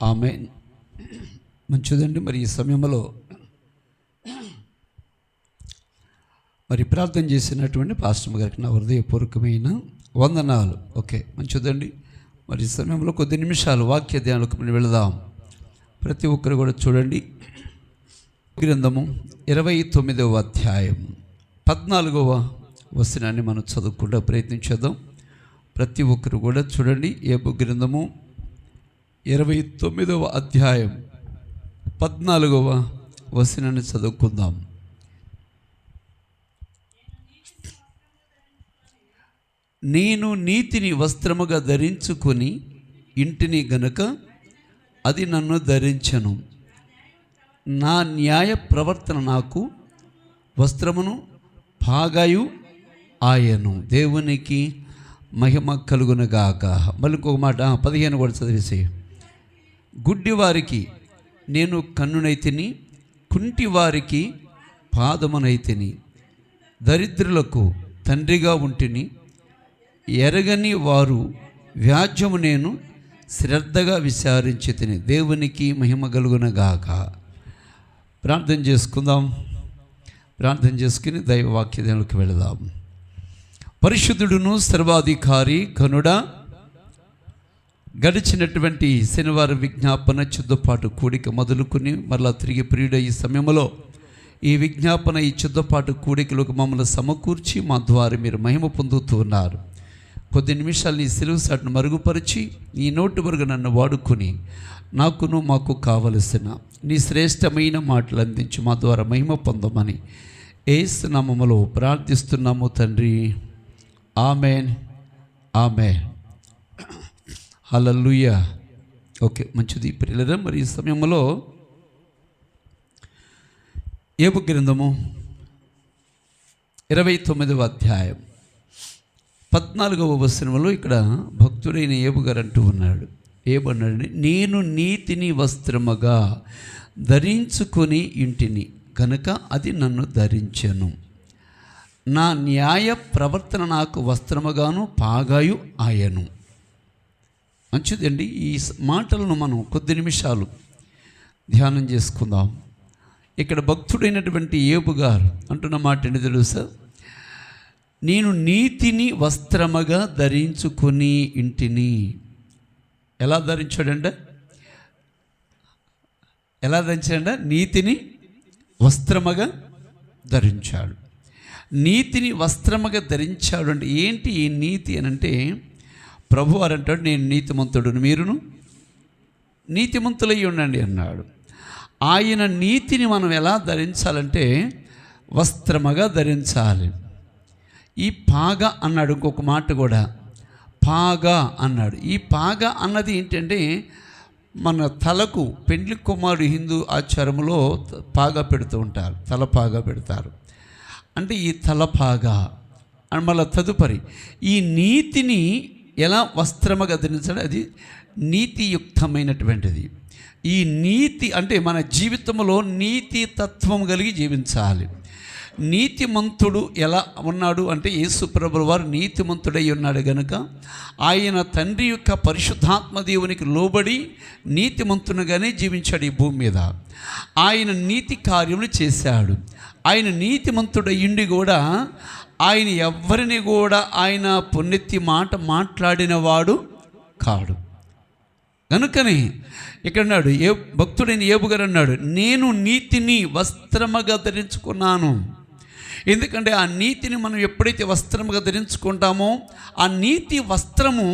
ఆమేన్. మంచిదండి. మరి ఈ సమయంలో మరి ప్రార్థన చేసినటువంటి పాస్టర్ గారికి నా హృదయపూర్వకమైన వందనాలు. ఓకే, మంచిదండి. మరి ఈ సమయంలో కొద్ది నిమిషాలు వాక్య ధ్యానాలకు మనం వెళదాం. ప్రతి ఒక్కరు కూడా చూడండి, గ్రంథము 29వ అధ్యాయం 14వ వచనాన్ని మనం చదువుకుంటూ ప్రయత్నించేద్దాం. ప్రతి ఒక్కరు కూడా చూడండి, యోబు గ్రంథము 29వ అధ్యాయం 14వ వచనాన్ని చదువుకుందాం. నేను నీతిని వస్త్రముగా ధరించుకొని ఇంటిని గనుక అది నన్ను ధరించను. నా న్యాయ ప్రవర్తన నాకు వస్త్రమును పాగాయు ఆయను. దేవునికి మహిమ కలుగునగాక. మళ్ళీ ఇంకొక మాట 15 కూడా చదివేసి. గుడ్డివారికి నేను కన్నునైతిని, కుంటివారికి పాదమునైతిని, దరిద్రులకు తండ్రిగా ఉంటిని, ఎరగని వారు వ్యాజ్యము నేను శ్రద్ధగా విచారించి తిని. దేవునికి మహిమ కలుగునగాక. ప్రార్థన చేసుకుందాం. ప్రార్థన చేసుకుని దైవవాక్యలోకి వెళదాం. పరిశుద్ధుడును సర్వాధికారి కనుడా, గడిచినటువంటి శనివారం విజ్ఞాపన చుద్దపాటు కూడిక మొదలుకొని మరలా తిరిగి ప్రియుడ ఈ సమయంలో ఈ విజ్ఞాపన ఈ చుద్దపాటు కూడికలకు మమ్మల్ని సమకూర్చి మా ద్వారా మీరు మహిమ పొందుతూ ఉన్నారు. కొద్ది నిమిషాలు నీ సిలువ సాటును మరుగుపరిచి నీ నోటి వరకు నన్ను వాడుకొని నాకును మాకు కావలసిన నీ శ్రేష్టమైన మాటలు అందించి మా ద్వారా మహిమ పొందమని యేసు నామములో ప్రార్థిస్తున్నాము తండ్రి. ఆమెన్, ఆమెన్, హల్లెలూయా. ఓకే, మంచిది ప్రియులారా. మరి ఈ సమయంలో యోబు గ్రంథము 29వ అధ్యాయం 14వ వచనంలో ఇక్కడ భక్తుడైన యోబు గారు అంటూ ఉన్నాడు. ఏమన్నాడు? నేను నీతిని వస్త్రముగా ధరించుకొని ఇంటిని కనుక అది నన్ను ధరించెను. నా న్యాయ ప్రవర్తన నాకు వస్త్రముగాను పాగాయు ఆయను. మంచిదండి. ఈ మాటలను మనం కొద్ది నిమిషాలు ధ్యానం చేసుకుందాం. ఇక్కడ భక్తుడైనటువంటి యోబు గారు అంటున్న మాట ఏంటి తెలుసా? నేను నీతిని వస్త్రముగా ధరించుకొని ఇంటిని. ఎలా ధరించాడంట? ఎలా ధరించాడంట? నీతిని వస్త్రముగా ధరించాడు. నీతిని వస్త్రముగా ధరించాడు అంటే ఏంటి ఈ నీతి అని అంటే, ప్రభువారు అంటాడు, నేను నీతిమంతుడును, మీరును నీతిమంతులై ఉండండి అన్నాడు. ఆయన నీతిని మనం ఎలా ధరించాలంటే వస్త్రముగా ధరించాలి. ఈ పాగా అన్నాడు, ఇంకొక మాట కూడా పాగా అన్నాడు. ఈ పాగా అన్నది ఏంటంటే, మన తలకు పెండ్లి కుమారుడు హిందూ ఆచారంలో పాగా పెడుతూ ఉంటారు, తల పాగా పెడతారు. అంటే ఈ తలపాగా అని మళ్ళీ తదుపరి ఈ నీతిని ఎలా వస్త్రముగా ధరించాలి? అది నీతియుక్తమైనటువంటిది. ఈ నీతి అంటే మన జీవితంలో నీతి తత్వం కలిగి జీవించాలి. నీతిమంతుడు ఎలా ఉన్నాడు అంటే, యేసు ప్రభువు వారు నీతిమంతుడై ఉన్నాడు గనుక ఆయన తండ్రి యొక్క పరిశుద్ధాత్మ దేవునికి లోబడి నీతిమంతునిగానే జీవించాడు ఈ భూమి మీద. ఆయన నీతి కార్యములు చేశాడు. ఆయన నీతిమంతుడయ్యుండి కూడా ఆయన ఎవ్వరిని కూడా ఆయన పుణ్యతి మాట మాట్లాడినవాడు కాడు. కనుకనే ఇక్కడ అన్నాడు, భక్తుడైన యోబు గారు అన్నాడు, నేను నీతిని వస్త్రముగా ధరించుకున్నాను. ఎందుకంటే ఆ నీతిని మనం ఎప్పుడైతే వస్త్రముగా ధరించుకుంటామో, ఆ నీతి వస్త్రము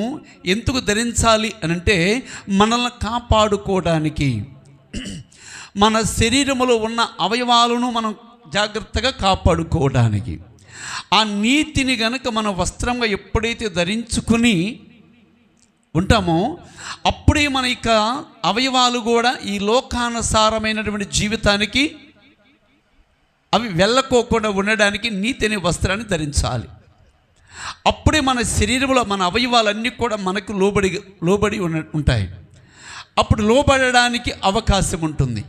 ఎందుకు ధరించాలి అని అంటే, మనల్ని కాపాడుకోవడానికి, మన శరీరములో ఉన్న అవయవాలను మనం జాగ్రత్తగా కాపాడుకోవడానికి. ఆ నీతిని గనక మనం వస్త్రంగా ఎప్పుడైతే ధరించుకుని ఉంటామో, అప్పుడే మన యొక్క అవయవాలు కూడా ఈ లోకానుసారమైనటువంటి జీవితానికి అవి వెళ్ళకోకుండా ఉండడానికి నీతిని వస్త్రాన్ని ధరించాలి. అప్పుడే మన శరీరంలో మన అవయవాలన్నీ కూడా మనకు లోబడి ఉంటాయి. అప్పుడు లోబడడానికి అవకాశం ఉంటుంది.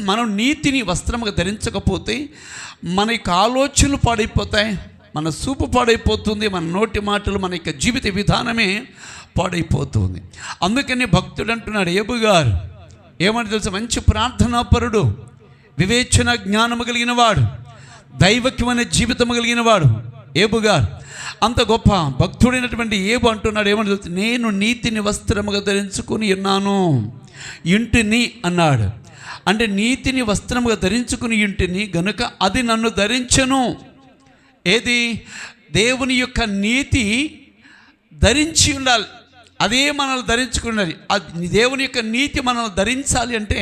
మనం నీతిని వస్త్రముగా ధరించకపోతే మన యొక్క ఆలోచనలు పాడైపోతాయి, మన చూపు పాడైపోతుంది, మన నోటి మాటలు, మన యొక్క జీవిత విధానమే పాడైపోతుంది. అందుకని భక్తుడు అంటున్నాడు, యోబు గారు ఏమంటే తెలుసు, మంచి ప్రార్థనాపరుడు, వివేచన జ్ఞానము కలిగిన వాడు, దైవక్యమైన జీవితం కలిగిన వాడు ఏబు గారు. అంత గొప్ప భక్తుడైనటువంటి ఏబు అంటున్నాడు, ఏమని తెలుసు, నేను నీతిని వస్త్రముగా ధరించుకుని ఉన్నాను ఇంటిని అన్నాడు. అంటే నీతిని వస్త్రముగా ధరించుకుని ఇంటిని గనుక అది నన్ను ధరించను. ఏది? దేవుని యొక్క నీతి ధరించి ఉండాలి, అదే మనల్ని ధరించుకున్నది. అది దేవుని యొక్క నీతి మనల్ని ధరించాలి అంటే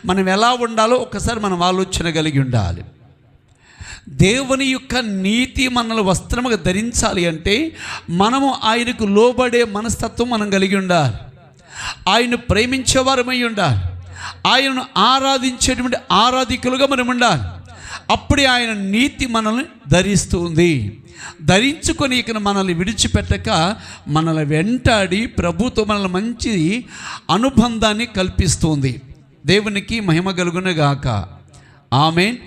మనం ఎలా ఉండాలో ఒక్కసారి మనం ఆలోచన కలిగి ఉండాలి. దేవుని యొక్క నీతి మనల్ని వస్త్రముగా ధరించాలి అంటే మనము ఆయనకు లోబడే మనస్తత్వం మనం కలిగి ఉండాలి, ఆయన ప్రేమించేవారమై ఉండాలి, ఆయనను ఆరాధించేటువంటి ఆరాధికులుగా మనం ఉండాలి. అప్పుడే ఆయన నీతి మనల్ని ధరిస్తుంది. ధరించుకొని ఇక మనల్ని విడిచిపెట్టక మనల్ని వెంటాడి ప్రభుతో మనల్ని మంచి అనుబంధాన్ని కల్పిస్తుంది. దేవునికి మహిమ కలుగునుగాక. ఆమేన్.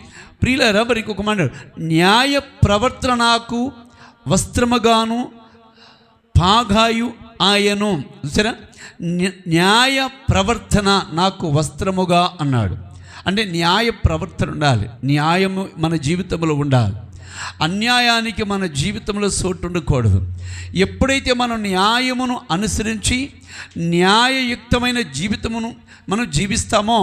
ప్రియులారా, మరి ఇంకొక మాట, న్యాయ ప్రవర్తన నాకు వస్త్రముగాను పాగాయు ఆయను. చూసారా, న్యాయ ప్రవర్తన నాకు వస్త్రముగా అన్నాడు. అంటే న్యాయ ప్రవర్తన ఉండాలి, న్యాయము మన జీవితంలో ఉండాలి, అన్యాయానికి మన జీవితంలో చోటు ఉండకూడదు. ఎప్పుడైతే మనం న్యాయమును అనుసరించి న్యాయయుక్తమైన జీవితమును మనం జీవిస్తామో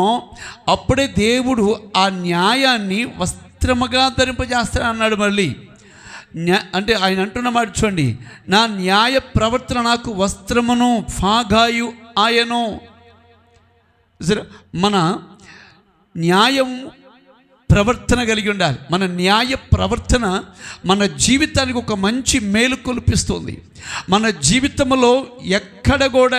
అప్పుడే దేవుడు ఆ న్యాయాన్ని వస్త్రముగా ధరింపజేస్తాడు అన్నాడు. మళ్ళీ అంటే ఆయన అంటున్న మాట చూడండి, నా న్యాయ ప్రవర్తన నాకు వస్త్రమును ఫాగాయు ఆయను. మన న్యాయం ప్రవర్తన కలిగి ఉండాలి. మన న్యాయ ప్రవర్తన మన జీవితానికి ఒక మంచి మేలు కొల్పిస్తుంది. మన జీవితంలో ఎక్కడ కూడా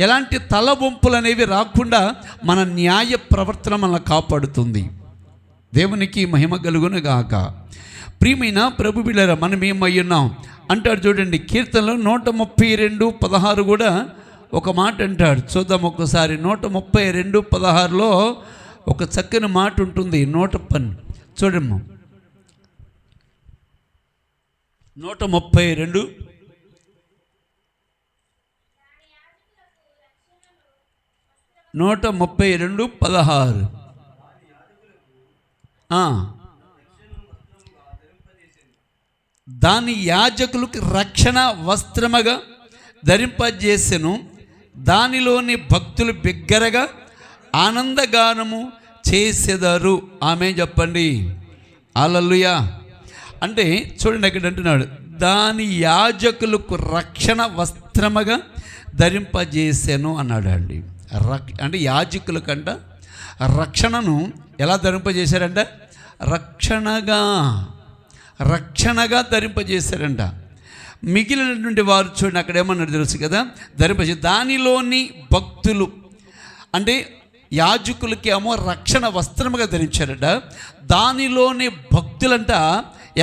ఎలాంటి తలవంపులు అనేవి రాకుండా మన న్యాయ ప్రవర్తన మనల్ని కాపాడుతుంది. దేవునికి మహిమ కలుగునుగాక. ప్రియమైన ప్రభు బిడ్డలారా, మనం ఏమై ఉన్నాం అంటాడు చూడండి, కీర్తనలో 132:16 కూడా ఒక మాట అంటాడు. చూద్దాం ఒక్కసారి. 132:16లో ఒక చక్కని మాట ఉంటుంది. 110 చూడమ్మా. 132 132:16. దాని యాజకులకు రక్షణ వస్త్రముగా ధరింపజేసెను, దానిలోని భక్తులు బిగ్గరగా ఆనందగానము చేసెదరు. ఆమె చెప్పండి హల్లెలూయా. అంటే చూడండి, అక్కడ అంటున్నాడు, దాని యాజకులకు రక్షణ వస్త్రముగా ధరింపజేసాను అన్నాడు అండి. అంటే యాజకులకంట రక్షణను ఎలా ధరింపజేశారంట? రక్షణగా ధరింపజేశారంట. మిగిలినటువంటి వారు చూడండి, అక్కడ ఏమన్నాడు తెలుసు కదా, ధరింపజే దానిలోని భక్తులు అంటే యాజకులకి ఏమో రక్షణ వస్త్రముగా ధరించారట. దానిలోని భక్తులంట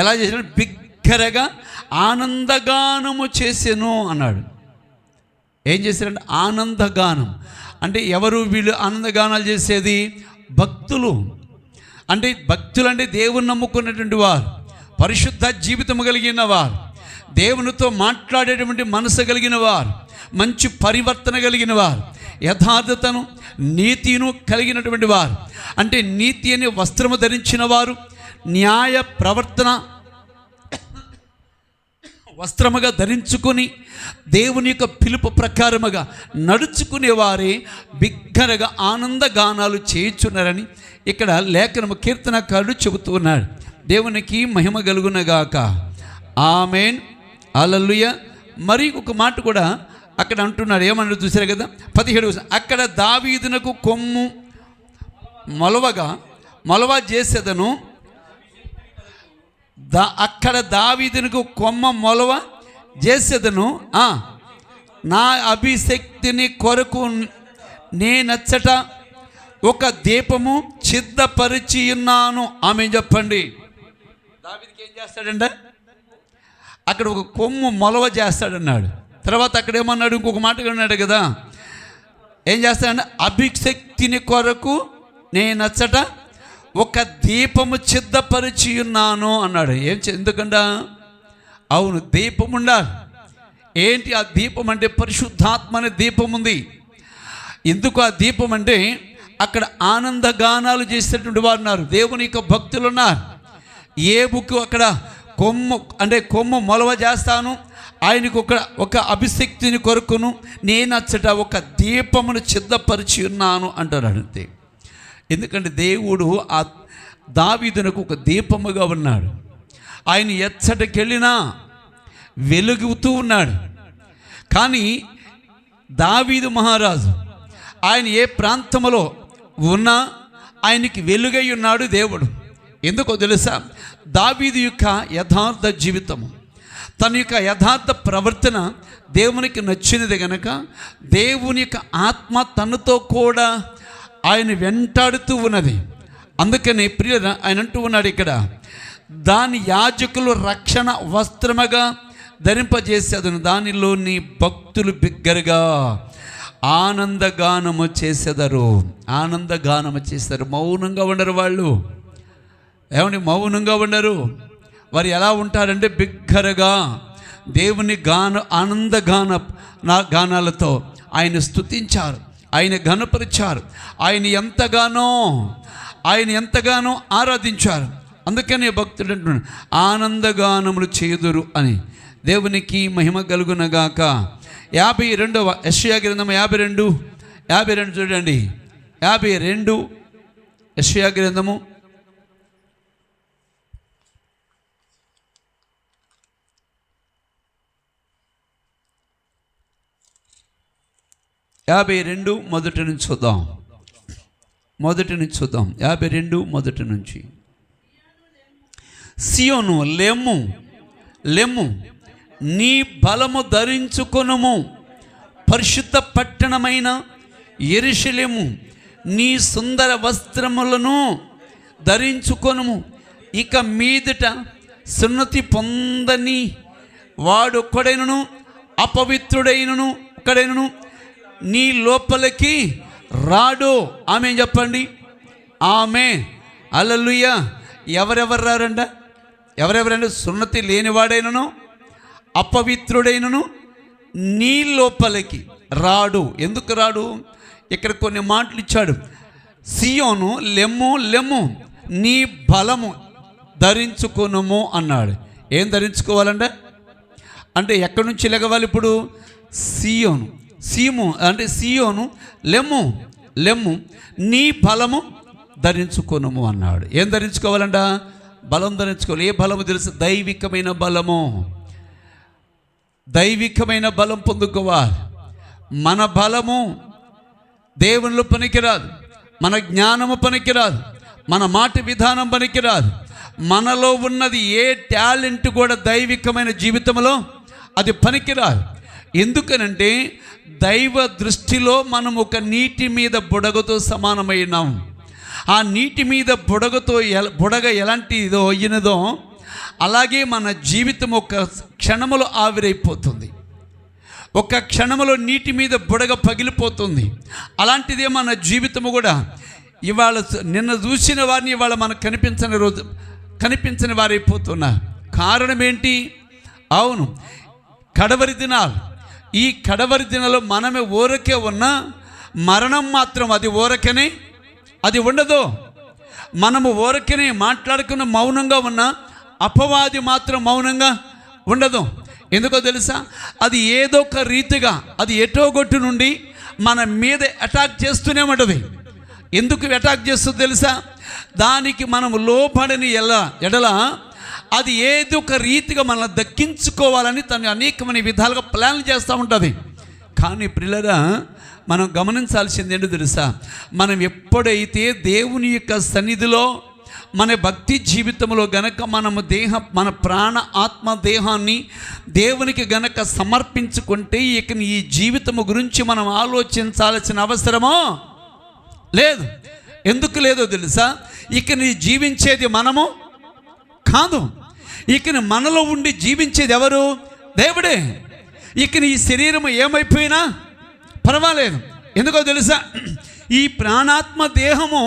ఎలా చేశారు? బిగ్గరగా ఆనందగానము చేసెను అన్నాడు. ఏం చేశారంటే ఆనందగానం. అంటే ఎవరు వీళ్ళు ఆనందగానాలు చేసేది? భక్తులు. అంటే భక్తులు అంటే దేవుని నమ్ముకున్నటువంటి వారు, పరిశుద్ధ జీవితం కలిగిన వారు, దేవునితో మాట్లాడేటువంటి మనసు కలిగిన వారు, మంచి పరివర్తన కలిగిన వారు, యథార్థతను నీతిను కలిగినటువంటి వారు. అంటే నీతి అనే వస్త్రము ధరించిన వారు, న్యాయ ప్రవర్తన వస్త్రముగా ధరించుకొని దేవుని యొక్క పిలుపు ప్రకారముగా నడుచుకునేవారే బిగ్గరగా ఆనందగానాలు చేయుచున్నారని ఇక్కడ లేఖనము కీర్తనకారుడు చెబుతూ ఉన్నాడు. దేవునికి మహిమ కలుగునగాక. ఆమేన్. హల్లెలూయా. మరి ఒక మాట కూడా అక్కడ అంటున్నాడు. ఏమన్నాడు చూసారు కదా, 17. అక్కడ దావీదునకు కొమ్ము మొలవ చేసేదను, అక్కడ దావీదునకు కొమ్మ మొలవ చేసేదను, నా అభిషక్తిని కొరకు నేనచ్చట ఒక దీపము సిద్ధపరిచి ఉన్నాను. ఆమె చెప్పండి. దావీదుకి ఏం చేస్తాడంట? అక్కడ ఒక కొమ్ము మొలవ చేస్తాడన్నాడు. తర్వాత అక్కడ ఏమన్నాడు? ఇంకొక మాట అన్నాడు కదా, ఏం చేస్తాడంటే అభిషక్తిని కొరకు నేనచ్చట ఒక దీపము సిద్ధపరిచి ఉన్నాను అన్నాడు. ఎందుకంట? అవును, దీపం ఉండాలి. ఏంటి ఆ దీపం అంటే? పరిశుద్ధాత్మ అనే దీపం ఉంది. ఎందుకు ఆ దీపం అంటే అక్కడ ఆనందగానాలు చేసేటువంటి వారు ఉన్నారు, దేవుని యొక్క భక్తులు ఉన్నారు. ఏబుకు అక్కడ కొమ్ము మొలవ చేస్తాను, ఆయనకు ఒక అభిషక్తిని కొరకును నేనచ్చట ఒక దీపమును సిద్ధపరిచి ఉన్నాను అంటున్నాడు. అంతే. ఎందుకంటే దేవుడు ఆ దావీదునకు ఒక దీపముగా ఉన్నాడు. ఆయన ఎచ్చటకెళ్ళినా వెలుగుతూ ఉన్నాడు. కానీ దావీదు మహారాజు ఆయన ఏ ప్రాంతంలో ఉన్నా ఆయనకి వెలుగై ఉన్నాడు దేవుడు. ఎందుకో తెలుసా? దావీదు యొక్క యథార్థ జీవితము, తన యొక్క యథార్థ ప్రవర్తన దేవునికి నచ్చినది గనక దేవుని యొక్క ఆత్మ తనతో కూడా ఆయన వెంటాడుతూ ఉన్నది. అందుకని ప్రియుల ఆయన అంటూ ఉన్నాడు ఇక్కడ, దాని యాజకులు రక్షణ వస్త్రముగా ధరింపజేసేదను, దానిలో నీ భక్తులు బిగ్గరగా ఆనందగానము చేసేదారు. ఆనందగానము చేస్తారు. మౌనంగా ఉండరు వాళ్ళు. ఏమండి? మౌనంగా ఉండరు. వారు ఎలా ఉంటారంటే బిగ్గరగా దేవుని గానాలతో ఆయన స్తుతించారు, ఆయన ఘనపరిచారు, ఆయన ఎంతగానో ఆరాధించారు. అందుకనే భక్తుడు అంటున్నాడు ఆనందగానములు చేయుదురు అని. దేవునికి మహిమ కలుగునగాక. 52వ యెషయా గ్రంథం 52 చూడండి. 52 యెషయా గ్రంథము 52 మొదటి నుంచి చూద్దాం. 52 మొదటి నుంచి. సియోను లెమ్ము, నీ బలము ధరించుకొనుము, పరిశుద్ధ పట్టణమైన యెరూషలేము, నీ సుందర వస్త్రములను ధరించుకొనుము. ఇక మీదట సున్నతి పొందని వాడొక్కడైనను అపవిత్రుడైనను ఒక్కడైనను నీ లోపలికి రాడు. ఆమె చెప్పండి. ఆమె హల్లెలూయా. ఎవరెవరు రారంట? ఎవరెవరంటే సున్నతి లేనివాడైనను అపవిత్రుడైనను నీ లోపలికి రాడు. ఎందుకు రాడు? ఇక్కడ కొన్ని మాటలు ఇచ్చాడు. సియోను లెమ్ము, నీ బలము ధరించుకొనుము అన్నాడు. ఏం ధరించుకోవాలంట? అంటే ఎక్కడి నుంచి లెగవాలి ఇప్పుడు? సియోను లెమ్ము, నీ బలము ధరించుకొనుము అన్నాడు. ఏం ధరించుకోవాలంట? బలం ధరించుకోవాలి. ఏ బలము తెలుసు? దైవికమైన బలం పొందుకోవాలి. మన బలము దేవునిలో పనికిరాదు, మన జ్ఞానము పనికిరాదు, మన మాట విధానం పనికిరాదు. మనలో ఉన్నది ఏ టాలెంట్ కూడా దైవికమైన జీవితంలో అది పనికిరాదు. ఎందుకనంటే దైవ దృష్టిలో మనం ఒక నీటి మీద బుడగతో సమానమైనాం. ఆ నీటి మీద బుడగ ఎలాంటిదో అయినదో అలాగే మన జీవితం ఒక క్షణములో ఆవిరైపోతుంది. ఒక క్షణములో నీటి మీద బుడగ పగిలిపోతుంది. అలాంటిదే మన జీవితము కూడా. ఇవాళ నిన్న చూసిన వారిని ఇవాళ మనకు కనిపించని వారైపోతున్నారు. కారణం ఏంటి? అవును, కడవరి దినాలు. ఈ కడవరి దినాలు మనమే ఊరకే ఉన్నా మరణం మాత్రం అది ఉండదు. మనము ఊరకనే మాట్లాడుకున్న మౌనంగా ఉన్న అపవాది మాత్రం మౌనంగా ఉండదు. ఎందుకో తెలుసా? అది ఏదో ఒక రీతిగా అది ఎటో గొట్టు నుండి మన మీద అటాక్ చేస్తూనే ఉంటుంది. ఎందుకు అటాక్ చేస్తుందో తెలుసా? దానికి మనం లోపడని ఎడల అది ఏదో ఒక రీతిగా మనల్ని దక్కించుకోవాలని తను అనేకమైన విధాలుగా ప్లాన్లు చేస్తూ ఉంటుంది. కానీ ప్రియులారా, మనం గమనించాల్సింది ఏంటో తెలుసా? మనం ఎప్పుడైతే దేవుని యొక్క సన్నిధిలో మన భక్తి జీవితంలో గనక మన ప్రాణ ఆత్మ దేహాన్ని దేవునికి గనక సమర్పించుకుంటే ఇక ఈ జీవితము గురించి మనం ఆలోచించాల్సిన అవసరమో లేదు. ఎందుకు లేదో తెలుసా? ఇక నీ జీవించేది మనము కాదు. ఇక మనలో ఉండి జీవించేది ఎవరు? దేవుడే. ఇక ఈ శరీరం ఏమైపోయినా పర్వాలేదు. ఎందుకో తెలుసా? ఈ ప్రాణాత్మ దేహము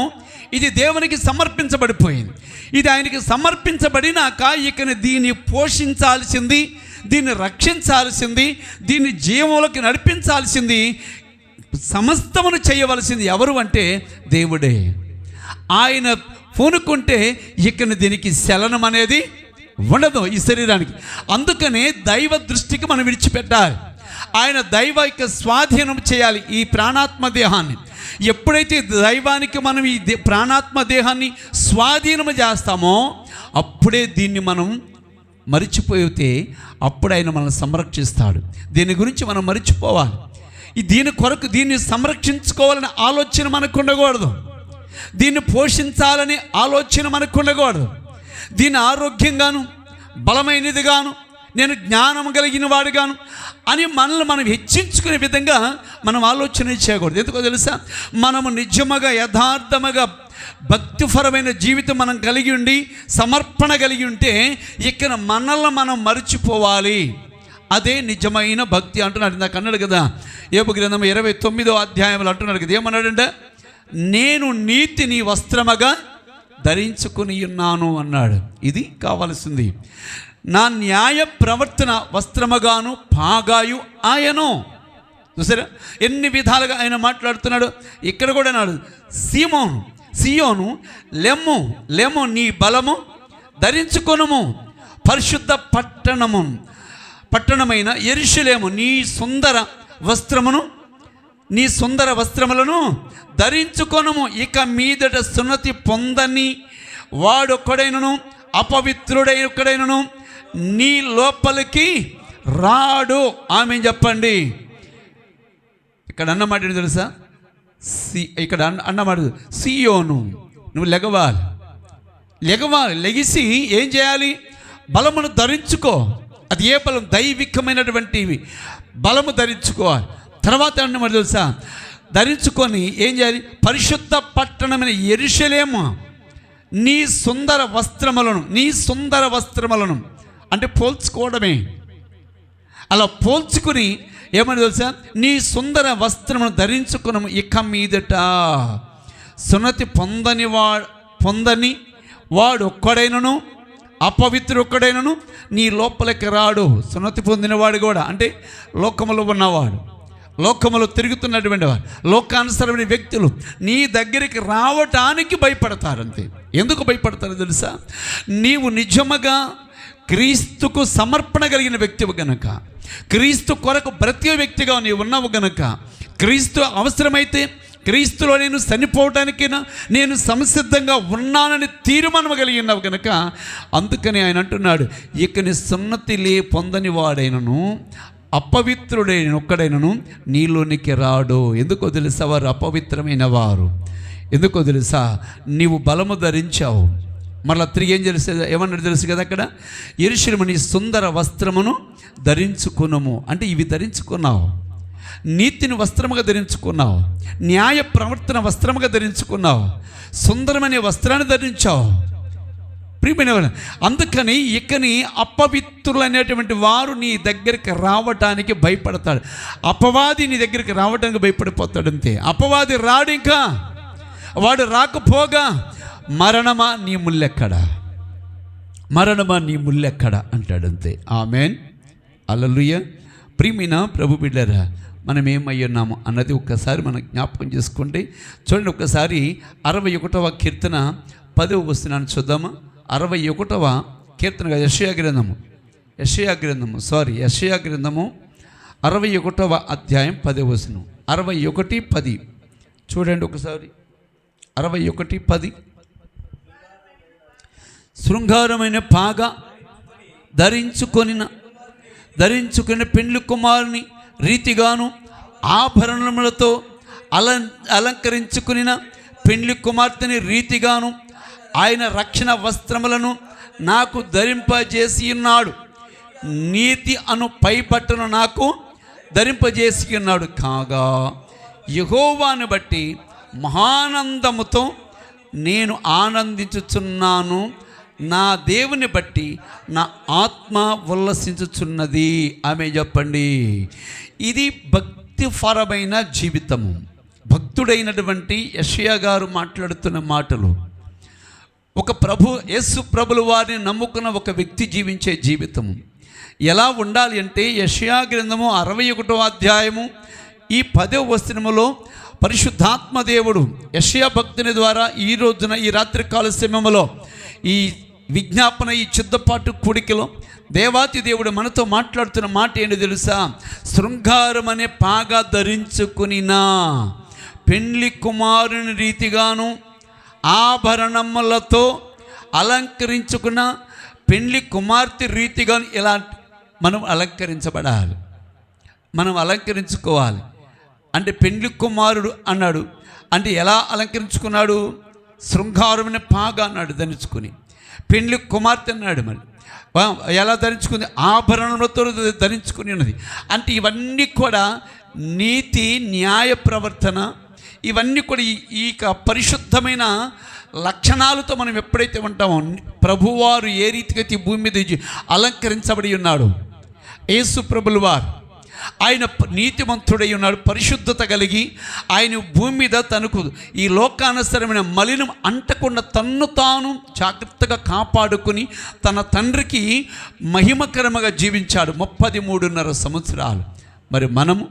ఇది దేవునికి సమర్పించబడిపోయింది. ఇది ఆయనకి సమర్పించబడినాక ఇక దీన్ని పోషించాల్సింది, దీన్ని రక్షించాల్సింది, దీన్ని జీవంలోకి నడిపించాల్సింది సమస్తమును చేయవలసింది ఎవరు అంటే దేవుడే. ఆయన పూనుకుంటే ఇక దీనికి చలనం అనేది ఉండదు ఈ శరీరానికి. అందుకనే దైవ దృష్టికి మనం విడిచిపెట్టాలి. ఆయన దైవ యొక్క స్వాధీనం చేయాలి ఈ ప్రాణాత్మ దేహాన్ని. ఎప్పుడైతే దైవానికి మనం ఈ ప్రాణాత్మ దేహాన్ని స్వాధీనం చేస్తామో అప్పుడే దీన్ని మనం మరిచిపోతే అప్పుడు ఆయన మనల్ని సంరక్షిస్తాడు. దీని గురించి మనం మరిచిపోవాలి. దీని కొరకు దీన్ని సంరక్షించుకోవాలనే ఆలోచన మనకు ఉండకూడదు. దీన్ని పోషించాలనే ఆలోచన మనకు ఉండకూడదు. దీన్ని ఆరోగ్యంగాను బలమైనదిగాను నేను జ్ఞానం కలిగిన వాడుగాను అని మనల్ని మనం హెచ్చించుకునే విధంగా మనం ఆలోచన చేయకూడదు. ఎందుకో తెలుసా, మనము నిజముగా యథార్థముగా భక్తిపరమైన జీవితం మనం కలిగి ఉండి సమర్పణ కలిగి ఉంటే ఇక్కడ మనల్ని మనం మరిచిపోవాలి. అదే నిజమైన భక్తి అంటున్నాడు. నాకు అన్నాడు కదా, యోబు గ్రంథం 29వ అధ్యాయంలో అంటున్నాడు కదా, ఏమన్నాడంటే నేను నీతిని వస్త్రముగా ధరించుకుని ఉన్నాను అన్నాడు. ఇది కావాల్సింది. నా న్యాయ ప్రవర్తన వస్త్రముగాను పాగాయు ఆయను. చూసారా ఎన్ని విధాలుగా ఆయన మాట్లాడుతున్నాడు. ఇక్కడ కూడా అన్నాడు, సియోను లెమ్ము నీ బలము ధరించుకొనుము, పరిశుద్ధ పట్టణమైన యెరూషలేము నీ సుందర వస్త్రములను ధరించుకొనుము. ఇక మీదట సున్నతి పొందని వాడొక్కడైనను అపవిత్రుడొక్కడైనను నీ లోపలికి రాడు. ఆమె చెప్పండి. ఇక్కడ అన్నమాట ఏంటి తెలుసా, ఇక్కడ అన్నమాట సియోను నువ్వు లెగిసి ఏం చేయాలి? బలమును ధరించుకో. అది ఏ బలం? దైవికమైనటువంటివి బలము ధరించుకోవాలి. తర్వాత అన్నమాట తెలుసా, ధరించుకొని ఏం చేయాలి? పరిశుద్ధ పట్టణమైన యెరూషలేము నీ సుందర వస్త్రములను అంటే పోల్చుకోవడమే. అలా పోల్చుకుని ఏమని తెలుసా, నీ సుందర వస్త్రమును ధరించుకున్నాము. ఇక మీదట సున్నతి పొందని వాడు ఒక్కడైనను అపవిత్రుడొక్కడైనను నీ లోపలికి రాడు. సున్నతి పొందినవాడు కూడా అంటే లోకములో ఉన్నవాడు, లోకములో తిరుగుతున్నటువంటి వాడు, లోకానుసరమైన వ్యక్తులు నీ దగ్గరికి రావటానికి భయపడతారు. అంతే. ఎందుకు భయపడతారో తెలుసా, నీవు నిజముగా క్రీస్తుకు సమర్పణ కలిగిన వ్యక్తివి గనక, క్రీస్తు కొరకు బ్రతికే వ్యక్తిగా నీవు ఉన్నావు గనక, క్రీస్తు అవసరమైతే క్రీస్తులో నేను చనిపోవటానికైనా నేను సంసిద్ధంగా ఉన్నానని తీర్మానం కలిగి ఉన్నావు కనుక అందుకని ఆయన అంటున్నాడు, ఇక నీ సున్నతి పొందని వాడైనను అపవిత్రుడైన ఒక్కడైనను నీలోనికి రాడు. ఎందుకో తెలుసా, వారు అపవిత్రమైన వారు. ఎందుకో తెలుసా, నీవు బలము ధరించావు. మరలా తిరిగి ఏమన్నాడు తెలుసు కదా, అక్కడ యెరూషలేము నీ సుందర వస్త్రమును ధరించుకున్నాము అంటే ఇవి ధరించుకున్నావు. నీతిని వస్త్రముగా ధరించుకున్నావు, న్యాయ ప్రవర్తన వస్త్రముగా ధరించుకున్నావు, సుందరమైన వస్త్రాన్ని ధరించావు. ప్రియమైన అందుకని ఇకని అపవిత్రులు అనేటువంటి వారు నీ దగ్గరికి రావటానికి భయపడతాడు. అపవాది నీ దగ్గరికి రావడానికి భయపడిపోతాడు. అంతే. అపవాది రాడు, ఇంకా వాడు రాకపోగా మరణమా నీ ముల్లెక్కడ అంటాడు. అంతే. ఆమెన్. హల్లెలూయా. ప్రియమైన ప్రభు బిడ్డలారా, మనం ఏమై ఉన్నాము అన్నది ఒక్కసారి మనం జ్ఞాపకం చేసుకుంటే చూడండి. ఒక్కసారి 61వ కీర్తన 10వ వచనాన్ని చూద్దామా. 61వ కీర్తనగా యెషయా గ్రంథము 61వ అధ్యాయం 10వ వచనం. 61:10 చూడండి ఒకసారి. 61:10 శృంగారమైన పాగా ధరించుకుని పెండ్లి కుమారుని రీతిగాను ఆభరణములతో అలంకరించుకుని పెండ్లి కుమార్తెని రీతిగాను ఆయన రక్షణ వస్త్రములను నాకు ధరింపజేసి ఉన్నాడు. నీతి అను పైబట్టను నాకు ధరింపజేసి ఉన్నాడు. కాగా యెహోవాను బట్టి మహానందముతో నేను ఆనందించుచున్నాను, నా దేవుని బట్టి నా ఆత్మ ఉల్లసించుచున్నది. ఆమె చెప్పండి. ఇది భక్తిపరమైన జీవితము. భక్తుడైనటువంటి యెషయా గారు మాట్లాడుతున్న మాటలు. ఒక యేసు ప్రభుల వారిని నమ్ముకున్న ఒక వ్యక్తి జీవించే జీవితము ఎలా ఉండాలి అంటే యెషయా గ్రంథము 61వ అధ్యాయము ఈ 10వ వచనములో పరిశుద్ధాత్మ దేవుడు యెషయా భక్తుని ద్వారా ఈ రోజున ఈ రాత్రికాల సమయంలో ఈ విజ్ఞాపన ఈ చిద్దపాటు కూడికలో దేవాతి దేవుడు మనతో మాట్లాడుతున్న మాట ఏంటో తెలుసా? శృంగారం అనే పాగా ధరించుకునినా పెండ్లి కుమారుని రీతిగాను ఆభరణములతో అలంకరించుకున్న పెండ్లి కుమార్తె రీతిగాను ఇలా మనం అలంకరించబడాలి, మనం అలంకరించుకోవాలి. అంటే పెండ్లి కుమారుడు అన్నాడు అంటే ఎలా అలంకరించుకున్నాడు? శృంగారమైన పాగా అన్నాడు ధరించుకుని. పెండ్లి కుమార్తె అన్నాడు మరి ఎలా ధరించుకుంది? ఆభరణములతో ధరించుకుని ఉన్నది. అంటే ఇవన్నీ కూడా నీతి న్యాయ ప్రవర్తన, ఇవన్నీ కూడా ఈ పరిశుద్ధమైన లక్షణాలతో మనం ఎప్పుడైతే ఉంటామో, ప్రభువారు ఏ రీతిగా ఈ భూమి మీద అలంకరించబడి ఉన్నాడు, యేసు ప్రభుల వారు ఆయన నీతిమంతుడై ఉన్నాడు, పరిశుద్ధత కలిగి ఆయన భూమి మీద తనకు ఈ లోకానుసరమైన మలినం అంటకుండా తన్ను తాను జాగ్రత్తగా కాపాడుకుని తన తండ్రికి మహిమకరముగా జీవించాడు 33.5 సంవత్సరాలు. మరి మనము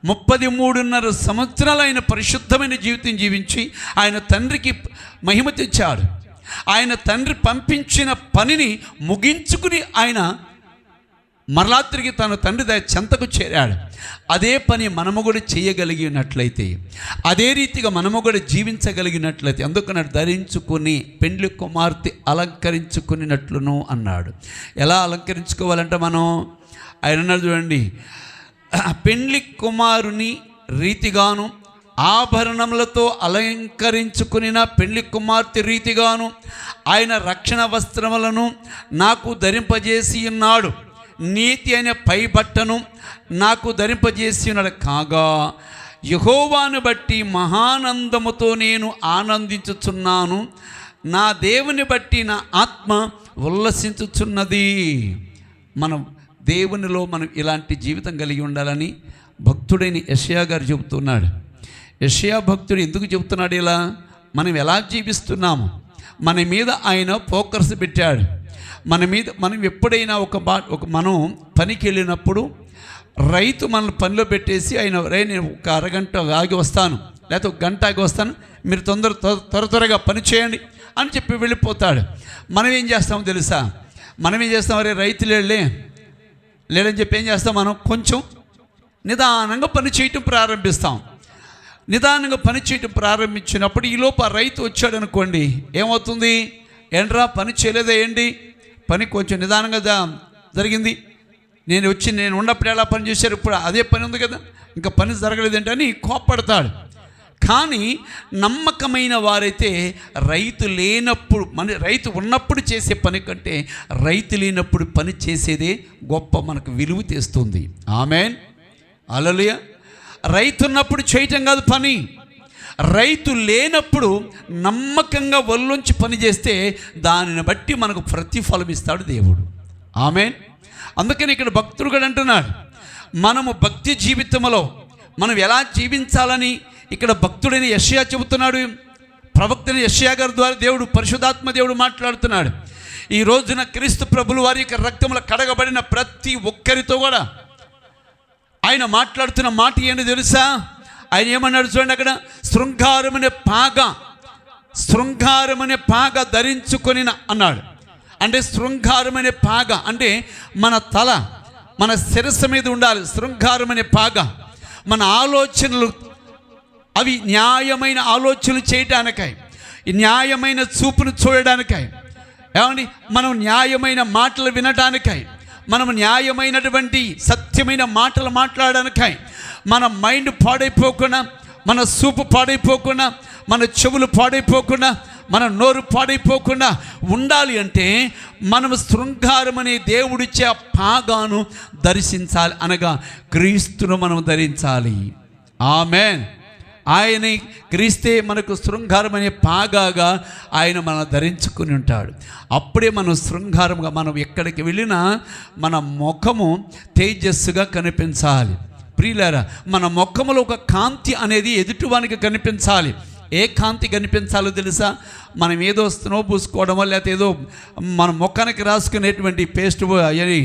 33.5 సంవత్సరాలు ఆయన పరిశుద్ధమైన జీవితం జీవించి ఆయన తండ్రికి మహిమ తెచ్చాడు. ఆయన తండ్రి పంపించిన పనిని ముగించుకుని ఆయన మరలా తిరిగి తన తండ్రి చెంతకు చేరాడు. అదే పని మనము కూడా చేయగలిగినట్లయితే, అదే రీతిగా మనము కూడా జీవించగలిగినట్లయితే, అందుకన్నాడు ధరించుకుని పెండ్లి కుమార్తె అలంకరించుకున్నట్లును అన్నాడు. ఎలా అలంకరించుకోవాలంటే మనం ఆయన అన్నాడు చూడండి, పెండ్లి కుమారుని రీతిగాను ఆభరణములతో అలంకరించుకున్న పెండ్లి కుమార్తె రీతిగాను ఆయన రక్షణ వస్త్రములను నాకు ధరింపజేసి ఉన్నాడు, నీతి అనే పైబట్టను నాకు ధరింపజేసి ఉన్నాడు. కాగా యెహోవాను బట్టి మహానందముతో నేను ఆనందించుచున్నాను, నా దేవుని బట్టి నా ఆత్మ ఉల్లసించుచున్నది. మనం దేవునిలో మనం ఇలాంటి జీవితం కలిగి ఉండాలని భక్తుడైన యెషయా గారు చెబుతున్నాడు. యెషయా భక్తుడు ఎందుకు చెబుతున్నాడు ఇలా? మనం ఎలా జీవిస్తున్నాము, మన మీద ఆయన ఫోకస్ పెట్టాడు. మనం ఎప్పుడైనా మనం పనికి వెళ్ళినప్పుడు రైతు మనల్ని పనిలో పెట్టేసి ఆయన నేను ఒక అరగంట ఆగి వస్తాను, లేకపోతే ఒక గంట ఆగి వస్తాను, మీరు త్వరగా పని చేయండి అని చెప్పి వెళ్ళిపోతాడు. మనం ఏం చేస్తామో తెలుసా? మనం ఏం చేస్తాం? అరే రైతు లేడని చెప్పి ఏం చేస్తాం? మనం కొంచెం నిదానంగా పని చేయటం ప్రారంభిస్తాం. నిదానంగా పని చేయటం ప్రారంభించినప్పుడు ఈలోపు ఆ రైతు వచ్చాడు అనుకోండి, ఏమవుతుంది? ఏంట్రా పని చేయలేదా ఏంటి? పని కొంచెం నిదానంగా జరిగింది, నేను ఉన్నప్పుడు ఎలా పని చేశారు, ఇప్పుడు అదే పని ఉంది కదా, ఇంకా పని జరగలేదంటే అని కోప్పడతాడు. కానీ నమ్మకమైన వారైతే రైతు లేనప్పుడు రైతు ఉన్నప్పుడు చేసే పని కంటే రైతు లేనప్పుడు పని చేసేదే గొప్ప మనకు విలువ తెస్తుంది. ఆమేన్, హల్లెలూయా. రైతు ఉన్నప్పుడు చేయటం కాదు పని, రైతు లేనప్పుడు నమ్మకంగా ఒళ్ళొంచి పని చేస్తే దానిని బట్టి మనకు ప్రతిఫలం ఇస్తాడు దేవుడు. ఆమేన్. అందుకని ఇక్కడ భక్తుడు కూడా అంటున్నాడు, మనము భక్తి జీవితంలో మనం ఎలా జీవించాలని ఇక్కడ భక్తుడైన యెషయా చెబుతున్నాడు. ప్రవక్తని యెషయా గారి ద్వారా దేవుడు పరిశుద్ధాత్మ దేవుడు మాట్లాడుతున్నాడు. ఈ రోజున క్రీస్తు ప్రభులు వారి యొక్క రక్తంలో కడగబడిన ప్రతి ఒక్కరితో కూడా ఆయన మాట్లాడుతున్న మాట ఏంటో తెలుసా? ఆయన ఏమన్నాడు చూడండి, అక్కడ శృంగారమనే పాగ ధరించుకొని అన్నాడు. అంటే శృంగారమనే పాగ అంటే మన తల మన శిరస్సు మీద ఉండాలి. శృంగారమనే పాగ మన ఆలోచనలు అవి న్యాయమైన ఆలోచనలు చేయడానికై, న్యాయమైన చూపును చూడడానికై, ఏమండి మనం న్యాయమైన మాటలు వినడానికై, మనం న్యాయమైనటువంటి సత్యమైన మాటలు మాట్లాడడానికై, మన మైండ్ పాడైపోకుండా, మన చూపు పాడైపోకుండా, మన చెవులు పాడైపోకుండా, మన నోరు పాడైపోకుండా ఉండాలి అంటే మనం శృంగారం అనే దేవుడిచ్చే పాగాను దర్శించాలి, అనగా క్రీస్తును మనం ధరించాలి. ఆమేన్. ఆయన క్రీస్తే మనకు శృంగారం అనే పాగాగా ఆయన మనం ధరించుకుని ఉంటాడు. అప్పుడే మనం శృంగారంగా మనం ఎక్కడికి వెళ్ళినా మన ముఖము తేజస్సుగా కనిపించాలి. ప్రియులారా, మన ముఖములో ఒక కాంతి అనేది ఎదుటివానికి కనిపించాలి. ఏ కాంతి కనిపించాలో తెలుసా? మనం ఏదో స్నో పూసుకోవడమో లేకపోతే ఏదో మన ముఖానికి రాసుకునేటువంటి పేస్ట్ అని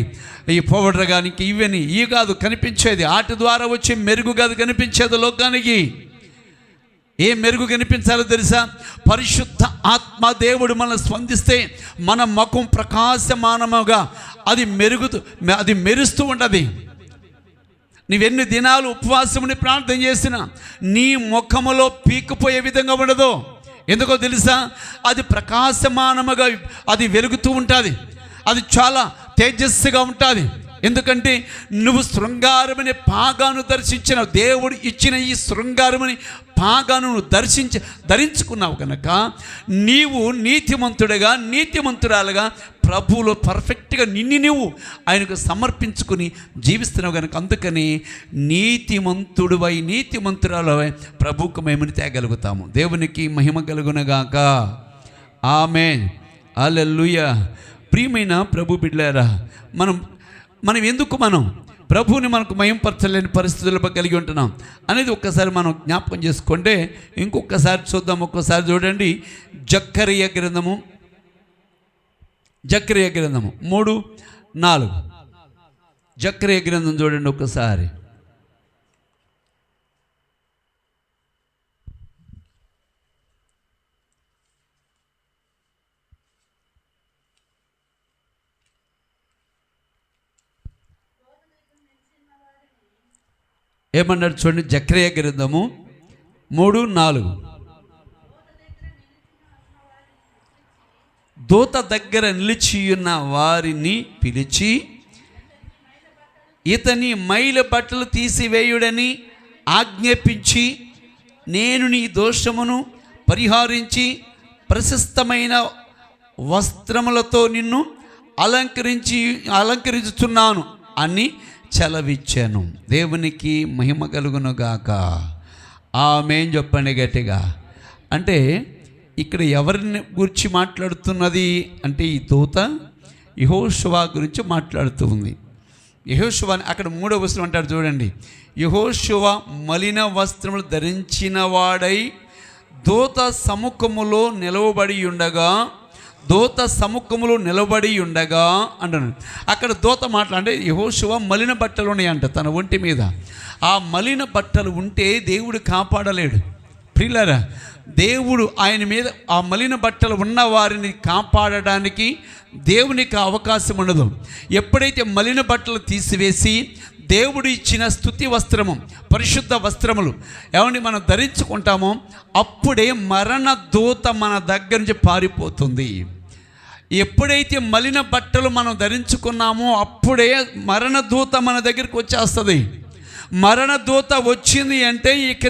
ఈ పౌడర్ కానీ ఇవన్నీ ఇవి కాదు కనిపించేది. వాటి ద్వారా వచ్చే మెరుగు కాదు కనిపించేది లోకానికి. ఏ మెరుగు కనిపించాలో తెలుసా? పరిశుద్ధ ఆత్మ దేవుడు మనల్ని స్పందిస్తే మన ముఖం ప్రకాశమానముగా అది మెరుస్తూ ఉంటుంది. నీవెన్ని దినాలు ఉపవాసముని ప్రార్థన చేసినా నీ ముఖములో పీకిపోయే విధంగా ఉండదు. ఎందుకో తెలుసా? అది ప్రకాశమానముగా అది వెలుగుతూ ఉంటుంది. అది చాలా తేజస్సుగా ఉంటుంది. ఎందుకంటే నువ్వు శృంగారమని పాగాను దర్శించిన దేవుడు ఇచ్చిన ఈ శృంగారమని పాగాను ధరించుకున్నావు కనుక నీవు నీతిమంతుడిగా నీతిమంతురాలుగా ప్రభువులో పర్ఫెక్ట్గా నువ్వు ఆయనకు సమర్పించుకుని జీవిస్తున్నావు కనుక అందుకని నీతిమంతుడివై నీతిమంతురాలవై ప్రభువుకు మేమని తేగలుగుతాము. దేవునికి మహిమ కలుగునగాక. ఆమేన్. హల్లెలూయా. ప్రియమైన ప్రభు బిడ్డలారా, మనం ఎందుకు ప్రభువుని మనకు మహింపరచలేని పరిస్థితుల్లో కలిగి ఉంటున్నాం అనేది ఒక్కసారి మనం జ్ఞాపకం చేసుకుంటే ఇంకొకసారి చూద్దాం. ఒక్కసారి చూడండి, జకర్యా గ్రంథము 3:4. జకర్యా గ్రంథం చూడండి ఒక్కసారి. ఏమన్నాడు చూడండి, జకర్యా గ్రంథము 3:4. దూత దగ్గర నిలిచియున్న వారిని పిలిచి ఇతని మైల బట్టలు తీసివేయుడని ఆజ్ఞాపించి నేను నీ దోషమును పరిహారించి వస్త్రములతో నిన్ను అలంకరించుతున్నాను అని చలవిచ్చాను. దేవునికి మహిమ కలుగునుగాక. ఆమేన్ చెప్పండి గట్టిగా. అంటే ఇక్కడ ఎవరిని గురించి మాట్లాడుతున్నది అంటే ఈ దూత యెహోషువ గురించి మాట్లాడుతూ ఉంది. యెహోషువ అక్కడ 3వ వచనం అంటాడు చూడండి. యెహోషువ మలిన వస్త్రములు ధరించిన వాడై దూత సముఖములో నిలవబడి ఉండగా అంటున్నాడు. అక్కడ దూత అంటే యెహోషువ మలిన బట్టలు ఉన్నాయంట తన ఒంటి మీద. ఆ మలిన బట్టలు ఉంటే దేవుడు కాపాడలేడు. ప్రియులారా, దేవుడు ఆయన మీద ఆ మలిన బట్టలు ఉన్న వారిని కాపాడడానికి దేవునికి అవకాశం ఉండదు. ఎప్పుడైతే మలిన బట్టలు తీసివేసి దేవుడు ఇచ్చిన స్తుతి వస్త్రము పరిశుద్ధ వస్త్రములు ఏమండి మనం ధరించుకుంటామో అప్పుడే మరణ దూత మన దగ్గర నుంచి పారిపోతుంది. ఎప్పుడైతే మలిన బట్టలు మనం ధరించుకున్నామో అప్పుడే మరణ దూత మన దగ్గరికి వచ్చేస్తుంది. మరణ దూత వచ్చింది అంటే ఇక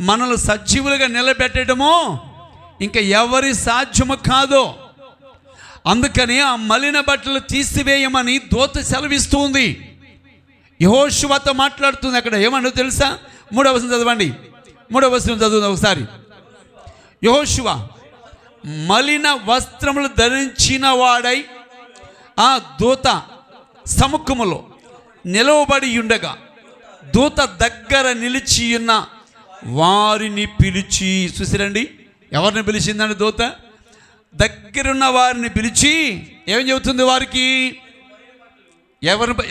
మనల్ని సజీవులుగా నిలబెట్టడమో ఇంకా ఎవరి సాధ్యము కాదు. అందుకని ఆ మలిన బట్టలు తీసివేయమని దూత సెలవిస్తుంది. యెహోషువతో మాట్లాడుతుంది. అక్కడ ఏమన్నా తెలుసా? 3వ వచనం చదవండి. 3వ వచనం చదువుతుంది ఒకసారి. యెహోషువ మలిన వస్త్రములు ధరించిన వాడై ఆ దూత సముఖములో నిలవబడి ఉండగా దూత దగ్గర నిలిచి ఉన్న వారిని పిలిచి, చూసిరండి ఎవరిని పిలిచిందండి దూత? దగ్గరున్న వారిని పిలిచి ఏం చెబుతుంది వారికి?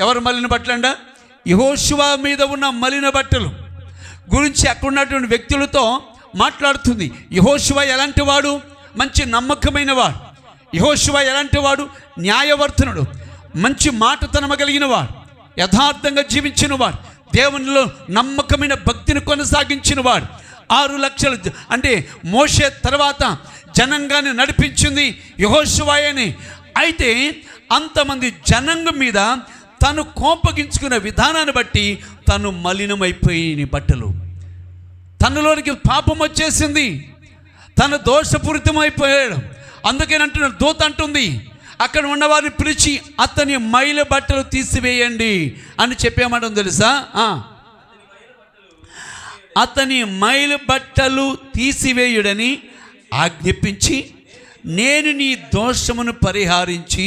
ఎవరు మలిన బట్టలు అంట? యెహోషువ మీద ఉన్న మలిన బట్టలు గురించి అక్కడ ఉన్నటువంటి వ్యక్తులతో మాట్లాడుతుంది. యెహోషువ ఎలాంటి వాడు? మంచి నమ్మకమైన వాడు. యెహోషువ ఎలాంటి వాడు? న్యాయవర్తనుడు, మంచి మాటతనమ కలిగిన వాడు, యథార్థంగా జీవించిన వాడు, దేవునిలో నమ్మకమైన భక్తిని కొనసాగించిన వాడు. 6 లక్షలు అంటే మోషే తర్వాత జనంగాన్ని నడిపించింది యెహోషువయని. అయితే అంతమంది జనాంగం మీద తను కోపగించుకున్న విధానాన్ని బట్టి తను మలినమైపోయిన బట్టలు, తనలోనికి పాపం వచ్చేసింది, తను దోషపూరితమైపోయాడు. అందుకేనంటున్న దూత అంటుంది అక్కడ ఉన్నవారిని పిలిచి అతని మైల బట్టలు తీసివేయండి అని చెప్పేమంటుంది తెలుసా? అతని మైల బట్టలు తీసివేయుడని ఆజ్ఞాపించి నేను నీ దోషమును పరిహారించి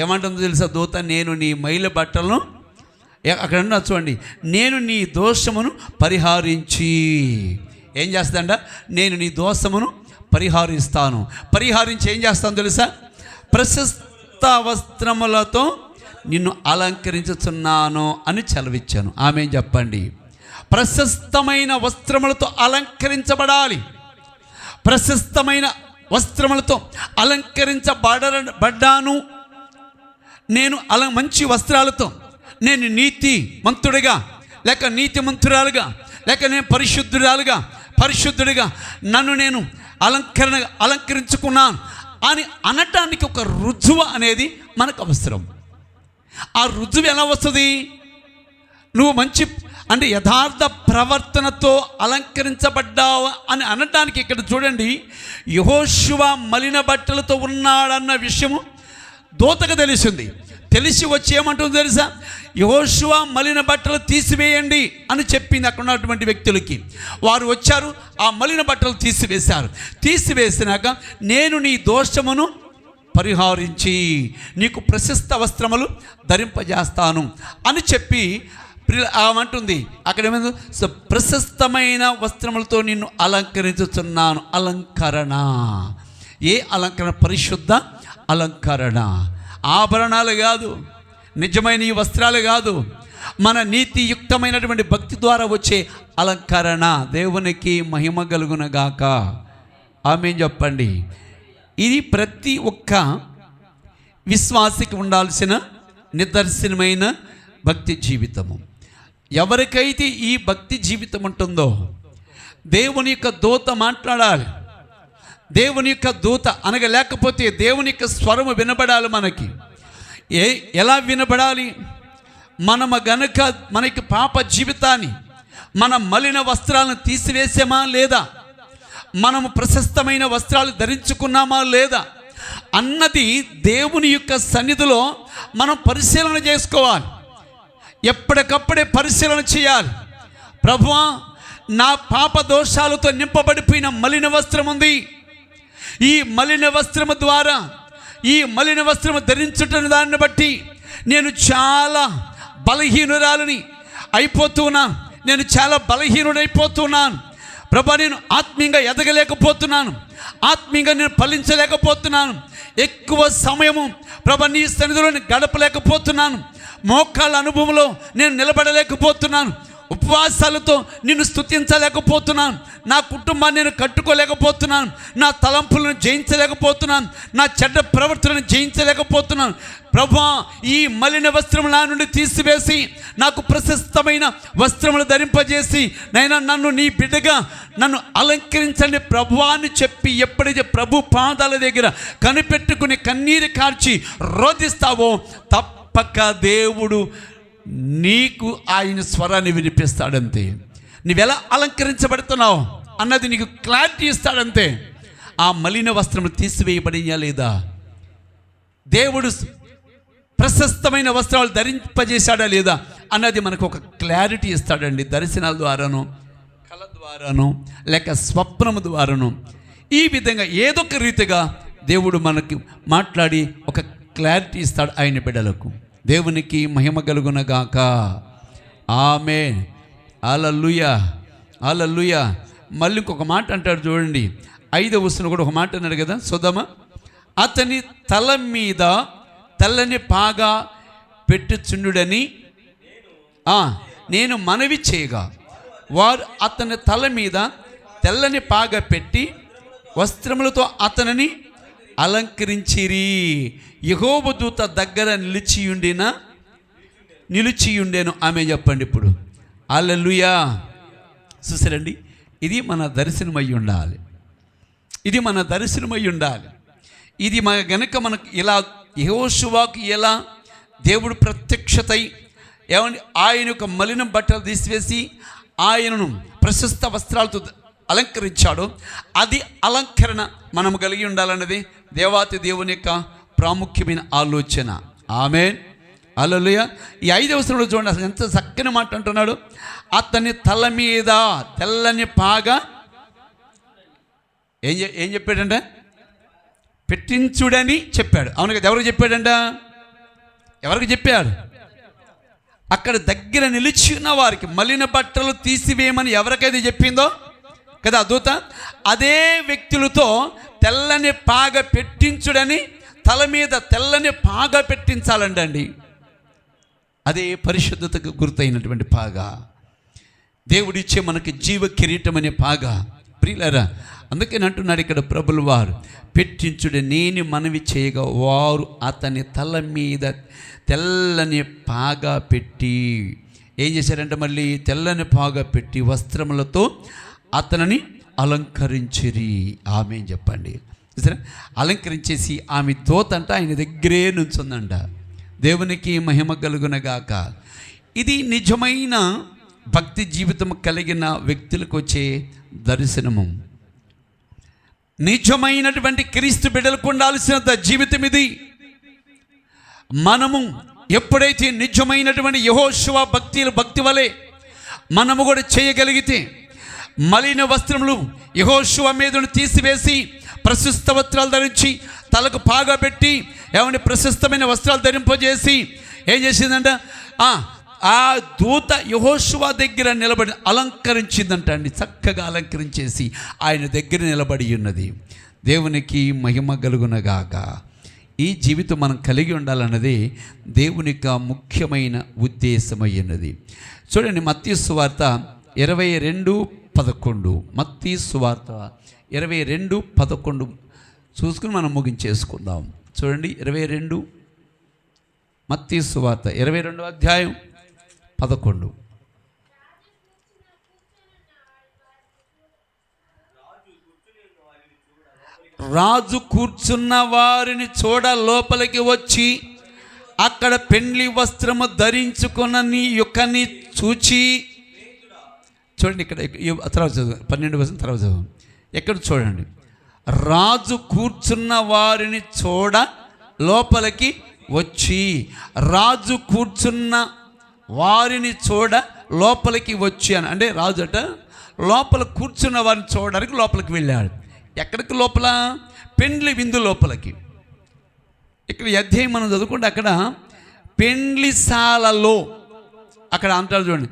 ఏమంటుందో తెలుసా దూత? నేను నీ మైల బట్టలను అక్కడ చూడండి, నేను నీ దోషమును పరిహారించి ఏం చేస్తుందంట? నేను నీ దోషమును పరిహరిస్తాను. పరిహరించి ఏం చేస్తాను తెలుసా? ప్రశస్త వస్త్రములతో నిన్ను అలంకరించుచున్నాను అని సెలవిచ్చాను. ఆమె చెప్పండి. ప్రశస్తమైన వస్త్రములతో అలంకరించబడాలి. ప్రశస్తమైన వస్త్రములతో అలంకరించబడ్డాను నేను. మంచి వస్త్రాలతో నేను నీతి మంతుడిగా, లేక నీతిమంతురాలుగా, లేక నేను పరిశుద్ధుడిగా నన్ను నేను అలంకరించుకున్నాను అని అనటానికి ఒక రుజువు అనేది మనకు అవసరం. ఆ రుజువు ఎలా వస్తుంది? నువ్వు మంచి అంటే యథార్థ ప్రవర్తనతో అలంకరించబడ్డావు అని అనటానికి ఇక్కడ చూడండి, యెహోషువ మలిన బట్టలతో ఉన్నాడన్న విషయము దూతకు తెలిసి వచ్చి ఏమంటుందో తెలుసా? యెహోషువ మలిన బట్టలు తీసివేయండి అని చెప్పింది అక్కడ ఉన్నటువంటి వ్యక్తులకి. వారు వచ్చారు, ఆ మలిన బట్టలు తీసివేసినాక నేను నీ దోషమును పరిహరించి నీకు ప్రశస్త వస్త్రములు ధరింపజేస్తాను అని చెప్పి ఆమంటుంది. అక్కడ ఏమైంది? ప్రశస్తమైన వస్త్రములతో నిన్ను అలంకరించుతున్నాను. అలంకరణ. ఏ అలంకరణ? పరిశుద్ధ అలంకరణ. ఆభరణాలు కాదు, నిజమైన ఈ వస్త్రాలు కాదు, మన నీతియుక్తమైనటువంటి భక్తి ద్వారా వచ్చే అలంకరణ. దేవునికి మహిమ కలుగునగాక. ఆమేన్ చెప్పండి. ఇది ప్రతి ఒక్క విశ్వాసికి ఉండాల్సిన నిదర్శనమైన భక్తి జీవితము. ఎవరికైతే ఈ భక్తి జీవితం ఉంటుందో దేవుని యొక్క దూత మాట్లాడాలి. దేవుని యొక్క దూత అనగా లేకపోతే దేవుని యొక్క స్వరము వినబడాలి. మనకి ఎలా వినబడాలి? మనము గనుక మనకి పాప జీవితాన్ని, మన మలిన వస్త్రాలను తీసివేసామా లేదా, మనము ప్రశస్తమైన వస్త్రాలు ధరించుకున్నామా లేదా అన్నది దేవుని యొక్క సన్నిధిలో మనం పరిశీలన చేసుకోవాలి. ఎప్పటికప్పుడే పరిశీలన చేయాలి. ప్రభువా, నా పాప దోషాలతో నింపబడిపోయిన మలిన వస్త్రం ఉంది. ఈ మలిన వస్త్రము ద్వారా, ఈ మలిన వస్త్రము ధరించుతున్న దాన్ని బట్టి నేను చాలా బలహీనురాలని అయిపోతున్నాను. నేను చాలా బలహీనుడైపోతున్నాను ప్రభా. నేను ఆత్మీయంగా ఎదగలేకపోతున్నాను, ఆత్మీయంగా నేను ఫలించలేకపోతున్నాను. ఎక్కువ సమయము ప్రభా నీ సన్నిధిలో గడపలేకపోతున్నాను. మోకాళ్ళ అనుభవంలో నేను నిలబడలేకపోతున్నాను. ఉపవాసాలతో నిన్ను స్తుతించలేకపోతున్నాను. నా కుటుంబాన్ని నేను కట్టుకోలేకపోతున్నాను. నా తలంపులను జయించలేకపోతున్నాను. నా చెడ్డ ప్రవర్తనను జయించలేకపోతున్నాను. ప్రభువా, ఈ మలిన వస్త్రముల నుండి తీసివేసి నాకు ప్రశస్తమైన వస్త్రములు ధరింపజేసి నైనా నన్ను నీ బిడ్డగా నన్ను అలంకరించండి ప్రభువా అని చెప్పి ఎప్పుడైతే ప్రభు పాదాల దగ్గర కనిపెట్టుకుని కన్నీరు కార్చి రోధిస్తావో తప్పక దేవుడు నీకు ఆయన స్వరాన్ని వినిపిస్తాడంతే. నువ్వెలా అలంకరించబడుతున్నావు అన్నది నీకు క్లారిటీ ఇస్తాడంతే. ఆ మలిన వస్త్రము తీసివేయబడియా లేదా, దేవుడు ప్రశస్తమైన వస్త్రాలు ధరింపజేశాడా లేదా అన్నది మనకు ఒక క్లారిటీ ఇస్తాడండి. దర్శనాల ద్వారాను, కళ ద్వారాను, లేక స్వప్నము ద్వారాను, ఈ విధంగా ఏదో ఒక రీతిగా దేవుడు మనకి మాట్లాడి ఒక క్లారిటీ ఇస్తాడు ఆయన బిడ్డలకు. దేవునికి మహిమ కలుగునగాక. ఆమేన్. హల్లెలూయా, హల్లెలూయా. మళ్ళీ ఇంకొక మాట అంటాడు చూడండి, 5వ వచనం కూడా ఒక మాట అన్నాడు కదా, చూద్దామా? అతని తల మీద తెల్లని పాగా పెట్టుచుండుడని నేను మనవి చేయగా వారు అతని తల మీద తెల్లని పాగా పెట్టి వస్త్రములతో అతనిని అలంకరించిరి. యెహోవా దూత దగ్గర నిలిచియుండెను. ఆమె చెప్పండి ఇప్పుడు. హల్లెలూయా. చూసారండి, ఇది మన దర్శనమై ఉండాలి. ఇది మన దర్శనమై ఉండాలి. ఇది మన గనుక మనకు ఇలా యెహోషువకు ఎలా దేవుడు ప్రత్యక్షతై ఏమండి ఆయన యొక్క మలిన బట్టలు తీసివేసి ఆయనను ప్రశస్త వస్త్రాలతో అలంకరించాడు. అది అలంకరణ మనం కలిగి ఉండాలన్నది దేవాతి దేవుని యొక్క ప్రాముఖ్యమైన ఆలోచన. ఆమేన్. హల్లెలూయా. ఈ 5వ వచనంలో చూడండి, అసలు ఎంత చక్కని మాట అంటున్నాడు. అతని తల మీద తెల్లని పాగా ఏం చెప్పాడంట? పెట్టించుడని చెప్పాడు. అవును కదా? ఎవరికి చెప్పాడంట? ఎవరికి చెప్పాడు? అక్కడ దగ్గర నిలిచి ఉన్న వారికి మలిన బట్టలు తీసివేయమని ఎవరికైతే చెప్పిందో కదా దూత. అదే వ్యక్తులతో తెల్లని పాగ పెట్టించుడని, తల మీద తెల్లని పాగ పెట్టించాలండి. అదే పరిశుద్ధతకు గుర్తయినటువంటి పాగ, దేవుడిచ్చే మనకి జీవ కిరీటం అనే పాగ. ప్రియులారా, అందుకని అంటున్నాడు ఇక్కడ ప్రభులు వారు, పెట్టించుడు నేను మనవి చేయగా వారు అతని తల మీద తెల్లని పాగా పెట్టి ఏం చేశారంటే, మళ్ళీ తెల్లని పాగా పెట్టి వస్త్రములతో అతనిని అలంకరించిరి. ఆమె చెప్పండి, సరే, అలంకరించేసి ఆమె దూతంట ఆయన దగ్గరే నుంచుందంట. దేవునికి మహిమ కలుగునగాక. ఇది నిజమైన భక్తి జీవితం కలిగిన వ్యక్తులకు వచ్చే దర్శనము. నిజమైనటువంటి క్రీస్తు బిడ్డలకు ఉండాల్సిన జీవితం ఇది. మనము ఎప్పుడైతే నిజమైనటువంటి యెహోషువ భక్తి వలె మనము కూడా చేయగలిగితే, మలిన వస్త్రములు యెహోషువ మీదను తీసివేసి ప్రశస్త వస్త్రాలు ధరించి తలకు పాగా పెట్టి ఏమంటే ప్రశస్తమైన వస్త్రాలు ధరింపజేసి ఏం చేసిందంట, ఆ దూత యెహోషువ దగ్గర నిలబడి అలంకరించిందంట అండి. చక్కగా అలంకరించేసి ఆయన దగ్గర నిలబడి ఉన్నది. దేవునికి మహిమ కలుగునగాక. ఈ జీవితం మనం కలిగి ఉండాలన్నది దేవుని యొక్క ముఖ్యమైన ఉద్దేశమైనది. చూడండి, మత్తయి సువార్త 22:11. మత్తయి సువార్త 22:11 చూసుకుని మనం ముగించేసుకుందాం. చూడండి, 22 మత్తయి సువార్త 22వ అధ్యాయం 11. రాజు కూర్చున్న వారిని చూడ లోపలికి వచ్చి అక్కడ పెండ్లి వస్త్రము ధరించుకున్న నీ యొక్కని చూచి, చూడండి ఇక్కడ తర్వాత చదువు, 12 తర్వాత చదువు. ఎక్కడ చూడండి, రాజు కూర్చున్న వారిని చూడ లోపలికి వచ్చి, రాజు కూర్చున్న వారిని చూడ లోపలికి వచ్చి అని అంటే, రాజు అట లోపల కూర్చున్న వారిని చూడడానికి లోపలికి వెళ్ళాడు. ఎక్కడికి లోపల? పెండ్లి విందు లోపలికి. ఇక్కడ అధ్యాయం మనం చదువుకుంటే అక్కడ పెండ్లిశాలలో అక్కడ అంటారు చూడండి,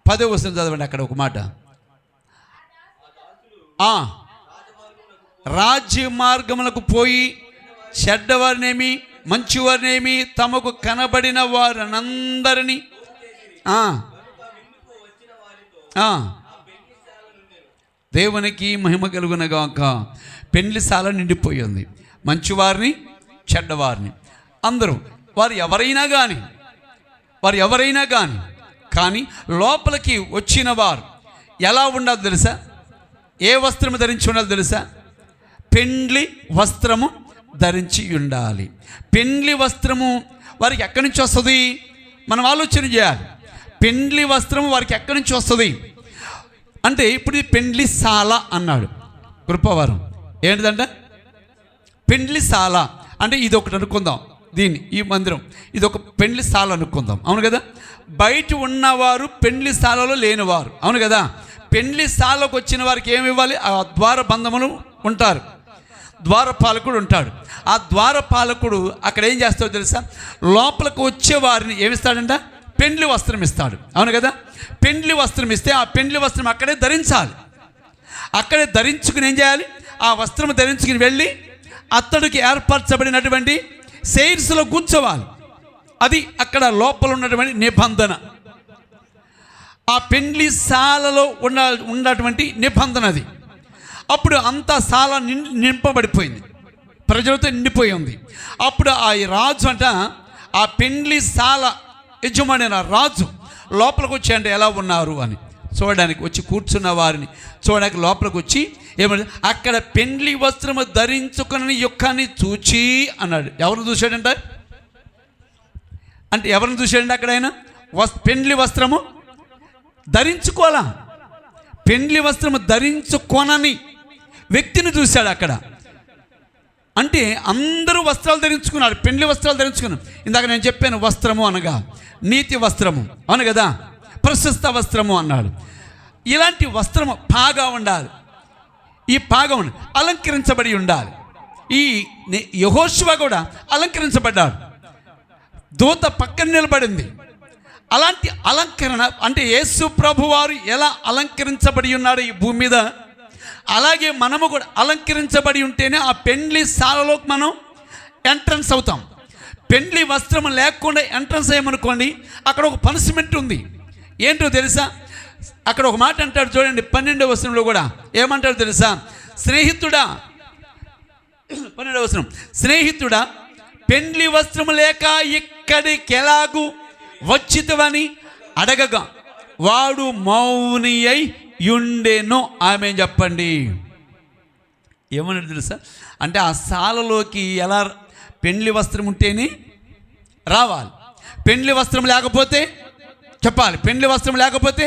10వ వచనం చదవండి. అక్కడ ఒక మాట, రాజ్య మార్గములకు పోయి చెడ్డవారినేమి మంచివారినేమి తమకు కనబడిన వారినందరినీ దేవునికి మహిమ కలుగునగాక. పెండ్లిశాల నిండిపోయింది, మంచివారిని చెడ్డవారిని అందరూ, వారు ఎవరైనా కానీ కానీ లోపలికి వచ్చిన వారు ఎలా ఉండాలో తెలుసా? ఏ వస్త్రము ధరించి ఉండాలో తెలుసా? పెండ్లి వస్త్రము ధరించి ఉండాలి. పెండ్లి వస్త్రము వారికి ఎక్కడి నుంచి వస్తుంది? మనం ఆలోచన చేయాలి. పెండ్లి వస్త్రము వారికి ఎక్కడి నుంచి వస్తుంది అంటే, ఇప్పుడు ఇది పెండ్లిశాల అన్నాడు కృపావరం. ఏంటిదంటే పెండ్లిశాల అంటే ఇది ఒకటి అనుకుందాం, ఈ మందిరం ఇది ఒక పెండ్లిశాల అనుకుందాం, అవును కదా? బయట ఉన్నవారు పెండ్లిశాలలో లేనివారు, అవును కదా? పెండ్లిశాలకు వచ్చిన వారికి ఏమి ఇవ్వాలి? ఆ ద్వార బంధములు ఉంటారు, ద్వారపాలకుడు ఉంటాడు. ఆ ద్వారపాలకుడు అక్కడ ఏం చేస్తాడో తెలుసా? లోపలికి వచ్చే వారిని ఏమిస్తాడంట? పెండ్లి వస్త్రం ఇస్తాడు, అవును కదా? పెండ్లి వస్త్రం ఇస్తే ఆ పెండ్లి వస్త్రం అక్కడే ధరించాలి. అక్కడే ధరించుకుని ఏం చేయాలి? ఆ వస్త్రం ధరించుకుని వెళ్ళి అతడికి ఏర్పరచబడినటువంటి శైర్స్లో కూర్చోవాలి. అది అక్కడ లోపల ఉన్నటువంటి నిబంధన. ఆ పెండ్లిశాలలో ఉన్నటువంటి నిబంధన అది. అప్పుడు అంతా శాల నింపబడిపోయింది, ప్రజలతో నిండిపోయి ఉంది. అప్పుడు ఆ రాజు అంట, ఆ పెండ్లిశాల యజమాని రాజు లోపలికి వచ్చి అంటే ఎలా ఉన్నారు అని చూడడానికి వచ్చి కూర్చున్న వారిని చూడడానికి లోపలికి వచ్చి ఏమంటే, అక్కడ పెండ్లి వస్త్రము ధరించుకుని యొక్కని చూచి అన్నాడు. ఎవరిని చూశాడంట అంటే ఎవరిని చూశాడంటే అక్కడ ఆయన పెండ్లి వస్త్రము ధరించుకోవాలా, పెండ్లి వస్త్రము ధరించుకోనని వ్యక్తిని చూశాడు అక్కడ. అంటే అందరూ వస్త్రాలు ధరించుకున్నారు, పెండ్లి వస్త్రాలు ధరించుకున్నారు. ఇందాక నేను చెప్పాను, వస్త్రము అనగా నీతి వస్త్రము, అవును కదా? ప్రశస్త వస్త్రము అన్నాడు. ఇలాంటి వస్త్రము పాగా ఉండాలి. ఈ పాగా అలంకరించబడి ఉండాలి. ఈ యెహోషువ కూడా అలంకరించబడ్డాడు. దూత పక్కన నిలబడింది. అలాంటి అలంకరణ అంటే యేసు ప్రభువారు ఎలా అలంకరించబడి ఉన్నాడు ఈ భూమి మీద, అలాగే మనము కూడా అలంకరించబడి ఉంటేనే ఆ పెండ్లి శాలలోకి మనం ఎంట్రన్స్ అవుతాం. పెండ్లి వస్త్రం లేకుండా ఎంట్రన్స్ అయ్యామనుకోండి, అక్కడ ఒక పనిష్మెంట్ ఉంది. ఏంటో తెలుసా? అక్కడ ఒక మాట అంటాడు చూడండి, 12వ వచనంలో కూడా ఏమంటాడు తెలుసా? స్నేహితుడా, 12వ వచనం, స్నేహితుడా పెండ్లి వస్త్రం లేక ఇక్కడికి ఎలాగూ వచ్చితవని అడగగా వాడు మౌని అయి యుండెను. ఆమె చెప్పండి. ఏమన్నాడు తెలుసా? అంటే ఆ శాలలోకి ఎలా పెండ్లి వస్త్రం ఉంటేనే రావాలి, పెండ్లి వస్త్రం లేకపోతే చెప్పాలి, పెండ్లి వస్త్రం లేకపోతే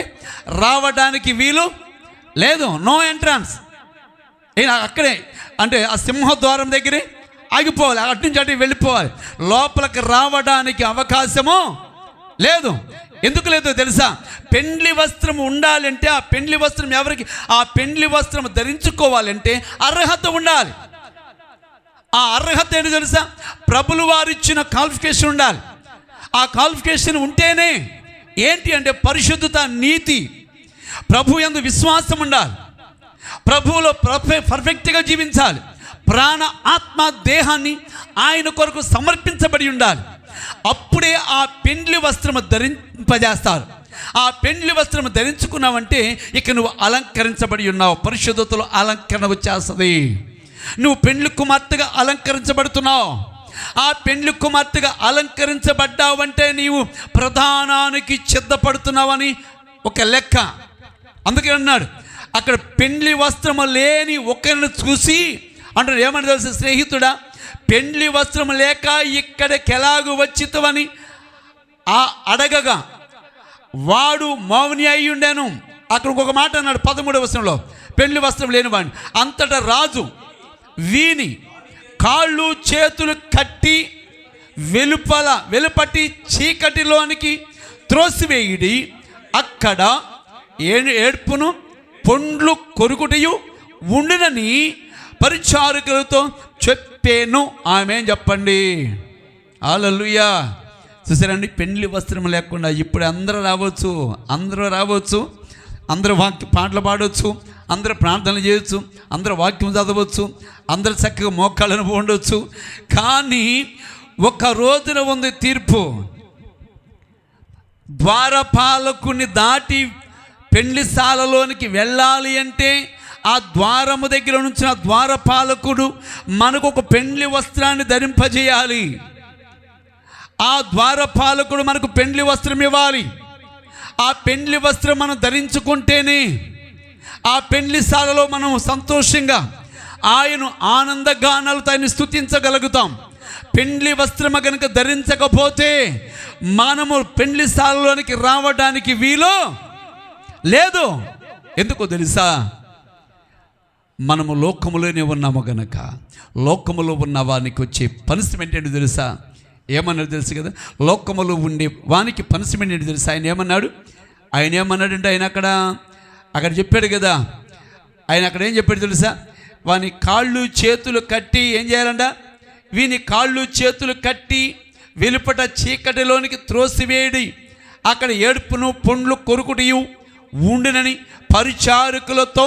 రావడానికి వీలు లేదు, నో ఎంట్రన్స్. అక్కడే అంటే ఆ సింహద్వారం దగ్గరే ఆగిపోవాలి, అటు నుంచి అటు వెళ్ళిపోవాలి, లోపలికి రావడానికి అవకాశము లేదు. ఎందుకు లేదో తెలుసా? పెండ్లి వస్త్రం ఉండాలంటే ఆ పెండ్లి వస్త్రం ఎవరికి, ఆ పెండ్లి వస్త్రం ధరించుకోవాలంటే అర్హత ఉండాలి. ఆ అర్హత ఏంటి తెలుసా? ప్రభులు వారిచ్చిన క్వాలిఫికేషన్ ఉండాలి. ఆ క్వాలిఫికేషన్ ఉంటేనే ఏంటి అంటే పరిశుద్ధత, నీతి, ప్రభు యందు విశ్వాసం ఉండాలి, ప్రభువులో పర్ఫెక్ట్గా జీవించాలి, ప్రాణ ఆత్మ దేహాన్ని ఆయన కొరకు సమర్పించబడి ఉండాలి. అప్పుడే ఆ పెండ్లి వస్త్రము ధరింపజేస్తారు. ఆ పెండ్లి వస్త్రము ధరించుకున్నావంటే ఇక నువ్వు అలంకరించబడి ఉన్నావు, పరిశుద్ధతలో అలంకరణ వచ్చేస్తుంది. నువ్వు పెండ్లి కుమార్తెగా అలంకరించబడుతున్నావు. ఆ పెండ్లి కుమార్తెగా అలంకరించబడ్డావంటే నీవు ప్రధానానికి సిద్ధపడుతున్నావని ఒక లెక్క. అందుకే అన్నాడు అక్కడ, పెండ్లి వస్త్రము లేని ఒకరిని చూసి అంటాడు, ఏమని తెలుసు? స్నేహితుడా పెండ్లి వస్త్రం లేక ఇక్కడికి ఎలాగూ వచ్చితవని అడగగా వాడు మౌని అయి ఉండెను. అక్కడ ఒక మాట అన్నాడు 13వ వచనంలో, పెండ్లి వస్త్రం లేనివాడిని. అంతటా రాజు వీని కాళ్ళు చేతులు కట్టి వెలుపటి చీకటిలోనికి త్రోసివేయుడి, అక్కడ ఏడ్పును పండ్లు కొరుకుటయు ఉండునని పరిచారకులతో చెప్పేను. ఆమె చెప్పండి. హల్లెలూయా. చూసారండి, పెండ్లి వస్త్రం లేకుండా ఇప్పుడు అందరూ రావచ్చు, అందరూ పాటలు పాడవచ్చు, అందరూ ప్రార్థనలు చేయవచ్చు, అందరూ వాక్యం చదవచ్చు, అందరూ చక్కగా మోకాళ్ళను ఉండవచ్చు. కానీ ఒక రోజున ఉంది తీర్పు. ద్వారపాలకుని దాటి పెండ్లిశాలలోనికి వెళ్ళాలి అంటే ఆ ద్వారము దగ్గర నుంచి ఆ ద్వారపాలకుడు మనకు ఒక పెండ్లి వస్త్రాన్ని ధరింపజేయాలి. ఆ ద్వారపాలకుడు మనకు పెండ్లి వస్త్రం ఇవ్వాలి. ఆ పెండ్లి వస్త్రం మనం ధరించుకుంటేనే ఆ పెండ్లిశాలలో మనం సంతోషంగా ఆయన ఆనందగానాలతో ఆయన స్తుతించగలుగుతాం. పెండ్లి వస్త్రము కనుక ధరించకపోతే మనము పెండ్లిశాలలోనికి రావడానికి వీలు లేదు. ఎందుకో తెలుసా? మనము లోకములోనే ఉన్నాము గనక. లోకములో ఉన్న వానికి వచ్చే పనిష్మెంట్ ఏంటి తెలుసా? ఏమన్నాడు తెలుసు కదా? లోకములో ఉండే వానికి పనిష్మెంట్ ఏంటి తెలుసా? ఆయన ఏమన్నాడంటే ఆయన అక్కడ చెప్పాడు కదా, ఆయన అక్కడ ఏం చెప్పాడు తెలుసా? వాని కాళ్ళు చేతులు కట్టి ఏం చేయాలంట? వీని కాళ్ళు చేతులు కట్టి వెలుపట చీకటిలోనికి త్రోసివేయడి, అక్కడ ఏడుపును పండ్లు కొరుకుటయు ఉండునని పరిచారకులతో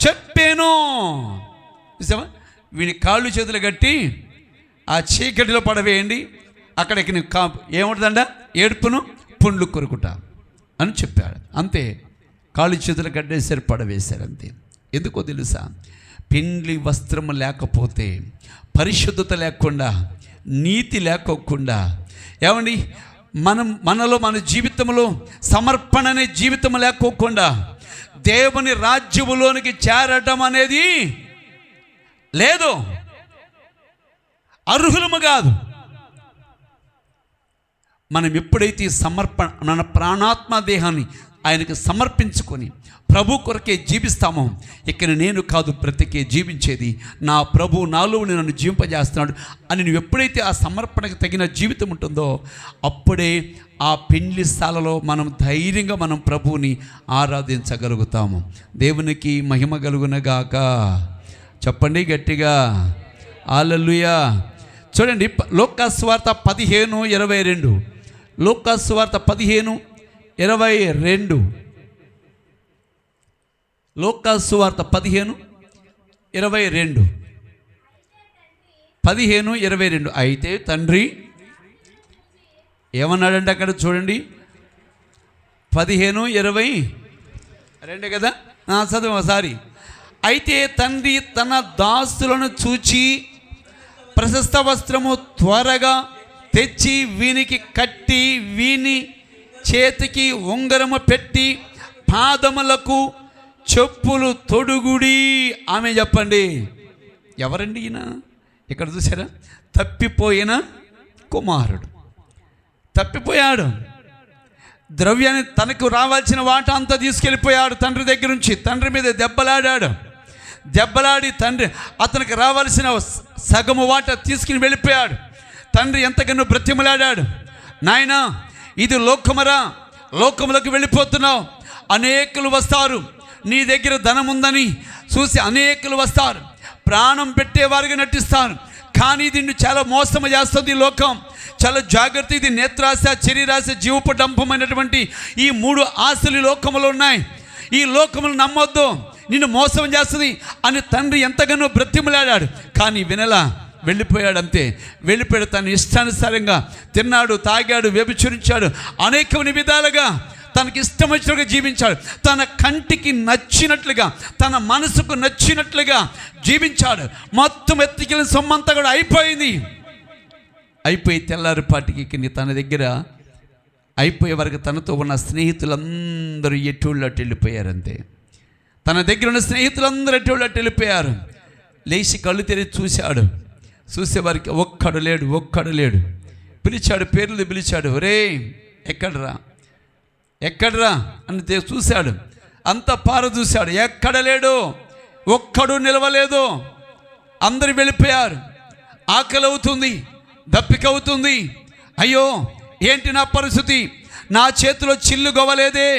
చెప్పాను. చూసావా? వీని కాళ్ళు చేతులు కట్టి ఆ చీకటిలో పడవేయండి, అక్కడికి ఏముంటుందంట? ఏడుపును పండ్లు కొరుకుట అని చెప్పాడు. అంతే, కాళ్ళు చేతులు కట్టేసారు, పడవేశారు, అంతే. ఎందుకో తెలుసా? పెండ్లి వస్త్రము లేకపోతే, పరిశుద్ధత లేకుండా, నీతి లేకోకుండా, ఏమండి మనలో మన జీవితంలో సమర్పణ అనే జీవితం లేకోకుండా దేవుని రాజ్యములోనికి చేరటం అనేది లేదు, అర్హులము కాదు. మనం ఎప్పుడైతే మన ప్రాణాత్మ దేహాన్ని ఆయనకు సమర్పించుకొని ప్రభు కొరకే జీవిస్తామో, ఇక్కడ నేను కాదు బ్రతికే జీవించేది నా ప్రభు నాలో నన్ను జీవింపజేస్తున్నాడు అని నువ్వు ఎప్పుడైతే ఆ సమర్పణకు తగిన జీవితం ఉంటుందో అప్పుడే ఆ పెండ్లి స్థాలలో మనం ధైర్యంగా మనం ప్రభువుని ఆరాధించగలుగుతాము. దేవునికి మహిమ కలుగునగాక. చెప్పండి గట్టిగా హల్లెలూయా. చూడండి, లూకా సువార్త 15:22. లూకా సువార్త 15:22 22. లూకా సువార్త 15:22. 15:22. అయితే తండ్రి ఏమన్నాడంటే అక్కడ చూడండి, 15:22 కదా, చదువు ఒకసారి. అయితే తండ్రి తన దాసులను చూచి ప్రశస్త వస్త్రము త్వరగా తెచ్చి వీనికి కట్టి వీని చేతికి ఉంగరము పెట్టి పాదములకు చెప్పులు తొడుగుడి. ఆమె చెప్పండి, ఎవరండి ఈయన? ఇక్కడ చూసారా, తప్పిపోయిన కుమారుడు. తప్పిపోయాడు, ద్రవ్యాన్ని తనకు రావాల్సిన వాటా అంతా తీసుకెళ్ళిపోయాడు తండ్రి దగ్గర నుంచి. తండ్రి మీద దెబ్బలాడి తండ్రి అతనికి రావాల్సిన సగము వాటా తీసుకుని వెళ్ళిపోయాడు. తండ్రి ఎంతగానో బ్రతిమలాడాడు, నాయనా ఇది లోకమరా, లోకములకు వెళ్ళిపోతున్నావు, అనేకులు వస్తారు, నీ దగ్గర ధనం ఉందని చూసి అనేకులు వస్తారు, ప్రాణం పెట్టేవారుగా నటిస్తారు, కానీ దీన్ని చాలా మోసం చేస్తుంది ఈ లోకం. చాలా జాగ్రత్త, ఇది నేత్రాశ, శరీరాశ, జీవపు డంపమైనటువంటి ఈ 3 ఆశలు ఈ లోకములో ఉన్నాయి. ఈ లోకములు నమ్మొద్దు, నిన్ను మోసం చేస్తుంది అని తండ్రి ఎంతగానో బ్రతిమలాడాడు, కానీ వినలా, వెళ్ళిపోయాడు. అంతే, వెళ్ళిపోయాడు. తన ఇష్టానుసారంగా తిన్నాడు, తాగాడు, వ్యభిచరించాడు, అనేకమైన విధాలుగా తనకి ఇష్టం వచ్చినట్టుగా జీవించాడు. తన కంటికి నచ్చినట్లుగా, తన మనసుకు నచ్చినట్లుగా జీవించాడు. మొత్తం ఎత్తికెళ్ళిన సొమ్మంతా కూడా అయిపోయి తెల్లారిపాటికి తన దగ్గర అయిపోయే వరకు తనతో ఉన్న స్నేహితులందరూ ఎటువంటి అటు వెళ్ళిపోయారంతే. తన దగ్గర ఉన్న స్నేహితులందరూ ఎటువంటి వెళ్ళిపోయారు. లేచి కళ్ళు తెరిచి చూసేవారికి ఒక్కడు లేడు. పిలిచాడు, పేర్లు పిలిచాడు, ఒరే ఎక్కడరా అని చూశాడు. అంత పార చూశాడు, ఎక్కడ లేడు, ఒక్కడు నిలవలేదు. అందరు వెళ్ళిపోయారు. ఆకలి అవుతుంది, దప్పిక అవుతుంది. అయ్యో ఏంటి నా పరిస్థితి, నా చేతిలో చిల్లు గొవ్వలేదే,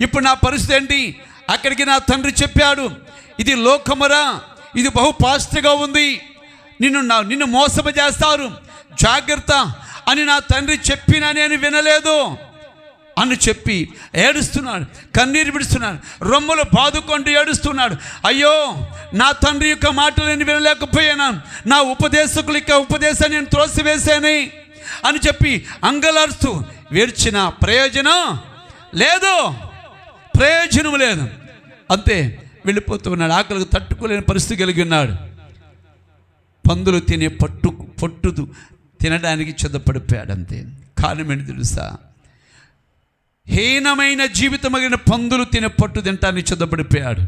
ఇప్పుడు నా పరిస్థితి ఏంటి? అక్కడికి నా తండ్రి చెప్పాడు, ఇది లోకమురా, ఇది బహు పాస్ట్గా ఉంది, నిన్ను మోసము చేస్తారు, జాగ్రత్త అని నా తండ్రి చెప్పినా నేను వినలేదు అని చెప్పి ఏడుస్తున్నాడు, కన్నీరు విడుస్తున్నాడు, రొమ్ములు బాదుకుంటూ ఏడుస్తున్నాడు. అయ్యో నా తండ్రి యొక్క మాటలు నేను వినలేకపోయాను, నా ఉపదేశకుల యొక్క ఉపదేశాన్ని నేను త్రోసివేశాను అని చెప్పి అంగలారుస్తూ వేర్చిన ప్రయోజనం లేదు. అంతే, వెళ్ళిపోతూ ఉన్నాడు. ఆకలికి తట్టుకోలేని పరిస్థితి కలిగి ఉన్నాడు. పందులు తినే పొట్టు తినడానికి చెదపడిపోయాడు. అంతే. కారణం ఏంటి తెలుసా? హీనమైన జీవితం కలిగిన పందులు తినే పట్టు తినటానికి చెదపడిపోయాడు.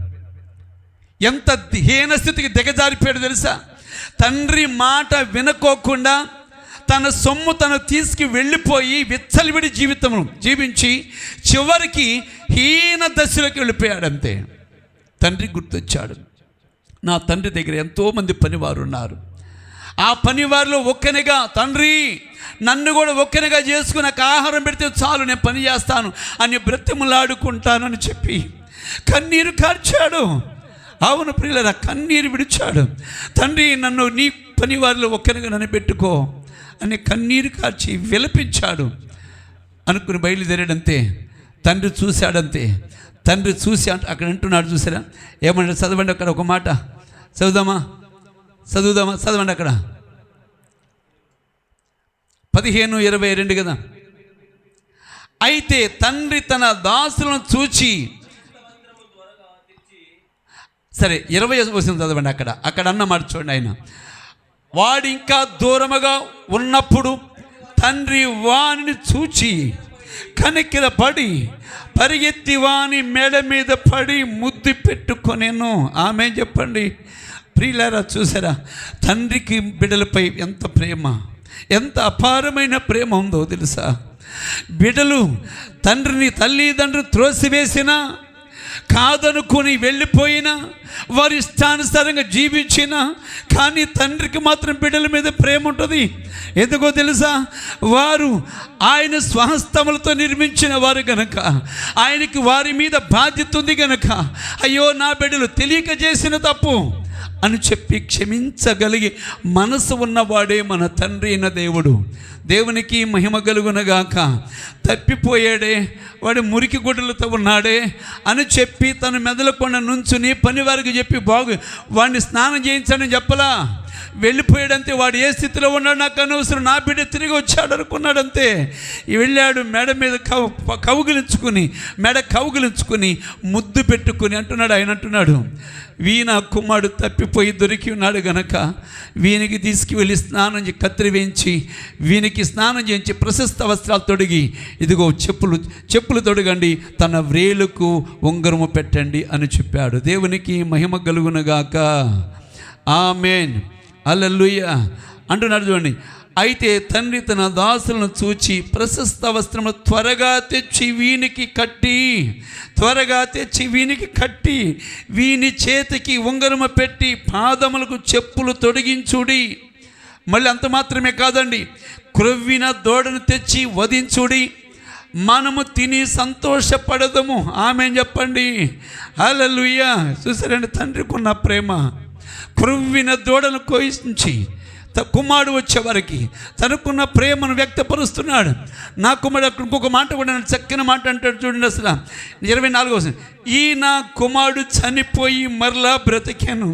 ఎంత హీన స్థితికి దిగజారిపోయాడు తెలుసా? తండ్రి మాట వినుకోకుండా తన సొమ్ము తను తీసుకు వెళ్ళిపోయి విచ్చలవిడి జీవితం జీవించి చివరికి హీన దశలోకి వెళ్ళిపోయాడు. అంతే. తండ్రి గుర్తొచ్చాడు, నా తండ్రి దగ్గర ఎంతోమంది పనివారు ఉన్నారు, ఆ పనివారిలో ఒక్కనిగా తండ్రి నన్ను కూడా ఒక్కనిగా చేసుకుని నాకు ఆహారం పెడితే చాలు, నేను పని చేస్తాను అని బ్రతిమలాడుకుంటానని చెప్పి కన్నీరు కార్చాడు. అవును ప్రియులారా, కన్నీరు విడిచాడు. తండ్రి నన్ను నీ పనివారిలో ఒక్కనిగా నన్ను పెట్టుకో అని కన్నీరు కార్చి విలపించాడు. అనుకుని బయలుదేరాడంతే. తండ్రి చూశాడంతే. తండ్రి చూసి అక్కడ అంటున్నాడు, చూసారా ఏమన్నా? చదవండి అక్కడ ఒక మాట, చదువుదామా చదవండి అక్కడ 15:22 కదా. అయితే తండ్రి తన దాసులను చూచి, సరే 20 వస్తుంది చదవండి. అక్కడ అన్నమాట చూడండి. ఆయన వాడు ఇంకా దూరముగా ఉన్నప్పుడు తండ్రి వాణిని చూచి కనికిర పడి పరిగెత్తి వాని మెడ మీద పడి ముద్దు పెట్టుకొనేను. ఆమె చెప్పండి ప్రియులారా, చూసారా తండ్రికి బిడ్డలపై ఎంత ప్రేమ, ఎంత అపారమైన ప్రేమ ఉందో తెలుసా? బిడ్డలు తండ్రిని తల్లిదండ్రులు త్రోసివేసినా, కాదనుకొని వెళ్ళిపోయినా, వారి ఇష్టానుసారంగా జీవించినా, కానీ తండ్రికి మాత్రం బిడ్డల మీద ప్రేమ ఉంటుంది. ఎందుకో తెలుసా? వారు ఆయన స్వహస్తములతో నిర్మించిన వారు గనక, ఆయనకి వారి మీద బాధ్యత ఉంది గనక, అయ్యో నా బిడ్డలు తెలియక చేసిన తప్పు అని చెప్పి క్షమించగలిగి మనసు ఉన్నవాడే మన తండ్రి అయిన దేవుడు. దేవునికి మహిమ కలుగునగాక. తప్పిపోయాడే, వాడు మురికి గుడ్డలతో ఉన్నాడే అని చెప్పి తను మెదలకుండా నుంచుని పని వారికి చెప్పి వాడిని స్నానం చేయించాడని చెప్పలా. వెళ్ళిపోయాడంతే. వాడు ఏ స్థితిలో ఉన్నాడు నాకు అనవసరం, నా బిడ్డ తిరిగి వచ్చాడు అనుకున్నాడంతే. వెళ్ళాడు, మెడ మీద మెడ కౌగిలించుకుని ముద్దు పెట్టుకుని ఆయన అంటున్నాడు, వీణ కుమారుడు తప్పిపోయి దొరికి ఉన్నాడు గనక వీనికి తీసుకువెళ్ళి కత్తిరి వేయించి వీనికి స్నానం చేయించి ప్రశస్త వస్త్రాలు తొడిగి ఇదిగో చెప్పులు తొడగండి, తన వ్రేలుకు ఉంగరము పెట్టండి అని చెప్పాడు. దేవునికి మహిమ కలుగునగాక. ఆమేన్, హల్లెలూయా అంటున్నాడు. చూడండి, అయితే తండ్రి తన దాసులను చూచి ప్రశస్త వస్త్రములు త్వరగా తెచ్చి వీనికి కట్టి వీని చేతికి ఉంగరము పెట్టి పాదములకు చెప్పులు తొడిగించుడి. మళ్ళీ అంత మాత్రమే కాదండి, క్రొవ్విన దూడను తెచ్చి వధించుడి, మనము తిని సంతోషపడదము. ఆమేన్ చెప్పండి, హల్లెలూయా. చూసారండి తండ్రికి ఉన్న ప్రేమ. క్రొవ్విన దూడను కోయించి కుమారుడు వచ్చేవారికి తనకున్న ప్రేమను వ్యక్తపరుస్తున్నాడు. నా కుమారుడు అక్కడ ఇంకొక మాట కూడా చక్కని మాట అంటాడు చూడండి. అసలు 24వ ఈ నా కుమారుడు చనిపోయి మరలా బ్రతికాను,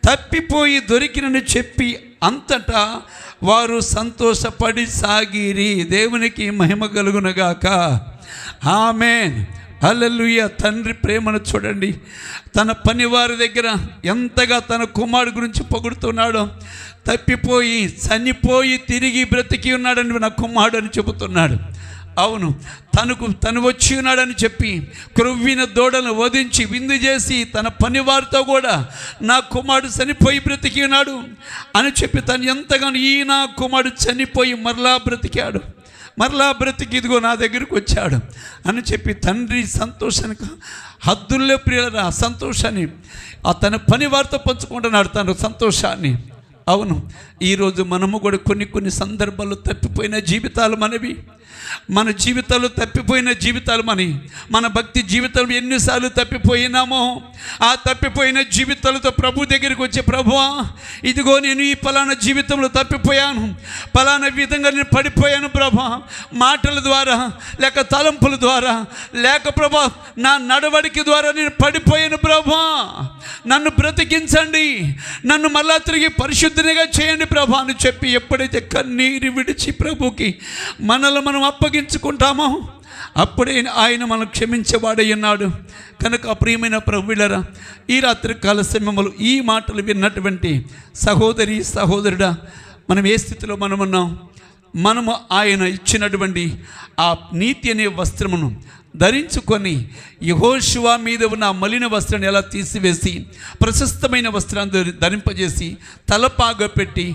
తప్పిపోయి దొరికినని చెప్పి అంతటా వారు సంతోషపడి సాగిరి. దేవునికి మహిమ కలుగునగాక. ఆమేన్, హల్లెలూయా. తండ్రి ప్రేమను చూడండి. తన పనివారి దగ్గర ఎంతగా తన కుమారుడు గురించి పొగుడుతున్నాడో. తప్పిపోయి చనిపోయి తిరిగి బ్రతికి ఉన్నాడని నా కుమారుడు అని చెబుతున్నాడు. అవును, తను వచ్చి ఉన్నాడని చెప్పి క్రొవ్విన దూడను వధించి విందు చేసి తన పనివారితో కూడా నా కుమారుడు చనిపోయి బ్రతికి ఉన్నాడు అని చెప్పి తను ఎంతగానో ఈ నా కుమారుడు చనిపోయి మరలా బ్రతికాడు, మరలా బ్రతికి ఇదిగో నా దగ్గరికి వచ్చాడు అని చెప్పి తండ్రి సంతోషానికి హద్దుల్లో ప్రియులరా సంతోషాన్ని తన పని వారితో పంచుకుంటున్నాడు తన సంతోషాన్ని. అవును, ఈరోజు మనము కూడా కొన్ని సందర్భాల్లో తప్పిపోయిన జీవితాలు మనవి. మన జీవితాలు తప్పిపోయిన జీవితాలు మన భక్తి జీవితాలు ఎన్నిసార్లు తప్పిపోయినామో ఆ తప్పిపోయిన జీవితాలతో ప్రభు దగ్గరికి వచ్చే, ప్రభువా ఇదిగో నేను ఈ పలానా జీవితంలో తప్పిపోయాను, పలానా విధంగా నేను పడిపోయాను ప్రభా, మాటల ద్వారా లేక తలంపుల ద్వారా లేక ప్రభా నా నడవడికి ద్వారా నేను పడిపోయాను ప్రభా, నన్ను బ్రతికించండి, నన్ను మళ్ళా తిరిగి పరిశుద్ధినిగా చేయండి ప్రభా అని చెప్పి ఎప్పుడైతే కన్నీరు విడిచి ప్రభుకి మనల్ని మనం అప్పగించుకుంటామో అప్పుడే ఆయన మనం క్షమించేవాడై ఉన్నాడు. కనుక ప్రియమైన ప్రభువులారా, ఈ రాత్రి కాల సమయంలో ఈ మాటలు విన్నటువంటి సహోదరి సహోదరుడా, మనం ఏ స్థితిలో మనమున్నాం? మనము ఆయన ఇచ్చినటువంటి ఆ నీతి అనే వస్త్రమును ధరించుకొని యెహోషువ మీద ఉన్న మలిన వస్త్రాన్ని ఎలా తీసివేసి ప్రశస్తమైన వస్త్రాన్ని ధరింపజేసి తలపాగ పెట్టి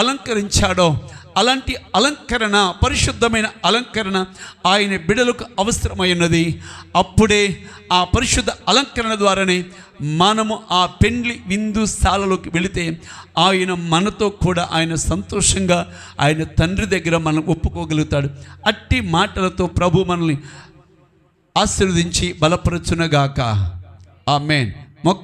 అలంకరించాడో అలాంటి అలంకరణ, పరిశుద్ధమైన అలంకరణ ఆయన బిడ్డలకు అవసరమైనది. అప్పుడే ఆ పరిశుద్ధ అలంకరణ ద్వారానే మనము ఆ పెండ్లి విందుశాలలోకి వెళితే ఆయన మనతో కూడా ఆయన సంతోషంగా ఆయన తండ్రి దగ్గర మనం ఒప్పుకోగలుగుతాడు. అట్టి మాటలతో ప్రభు మనల్ని ఆశీర్వదించి బలపరచునగాక. ఆమేన్.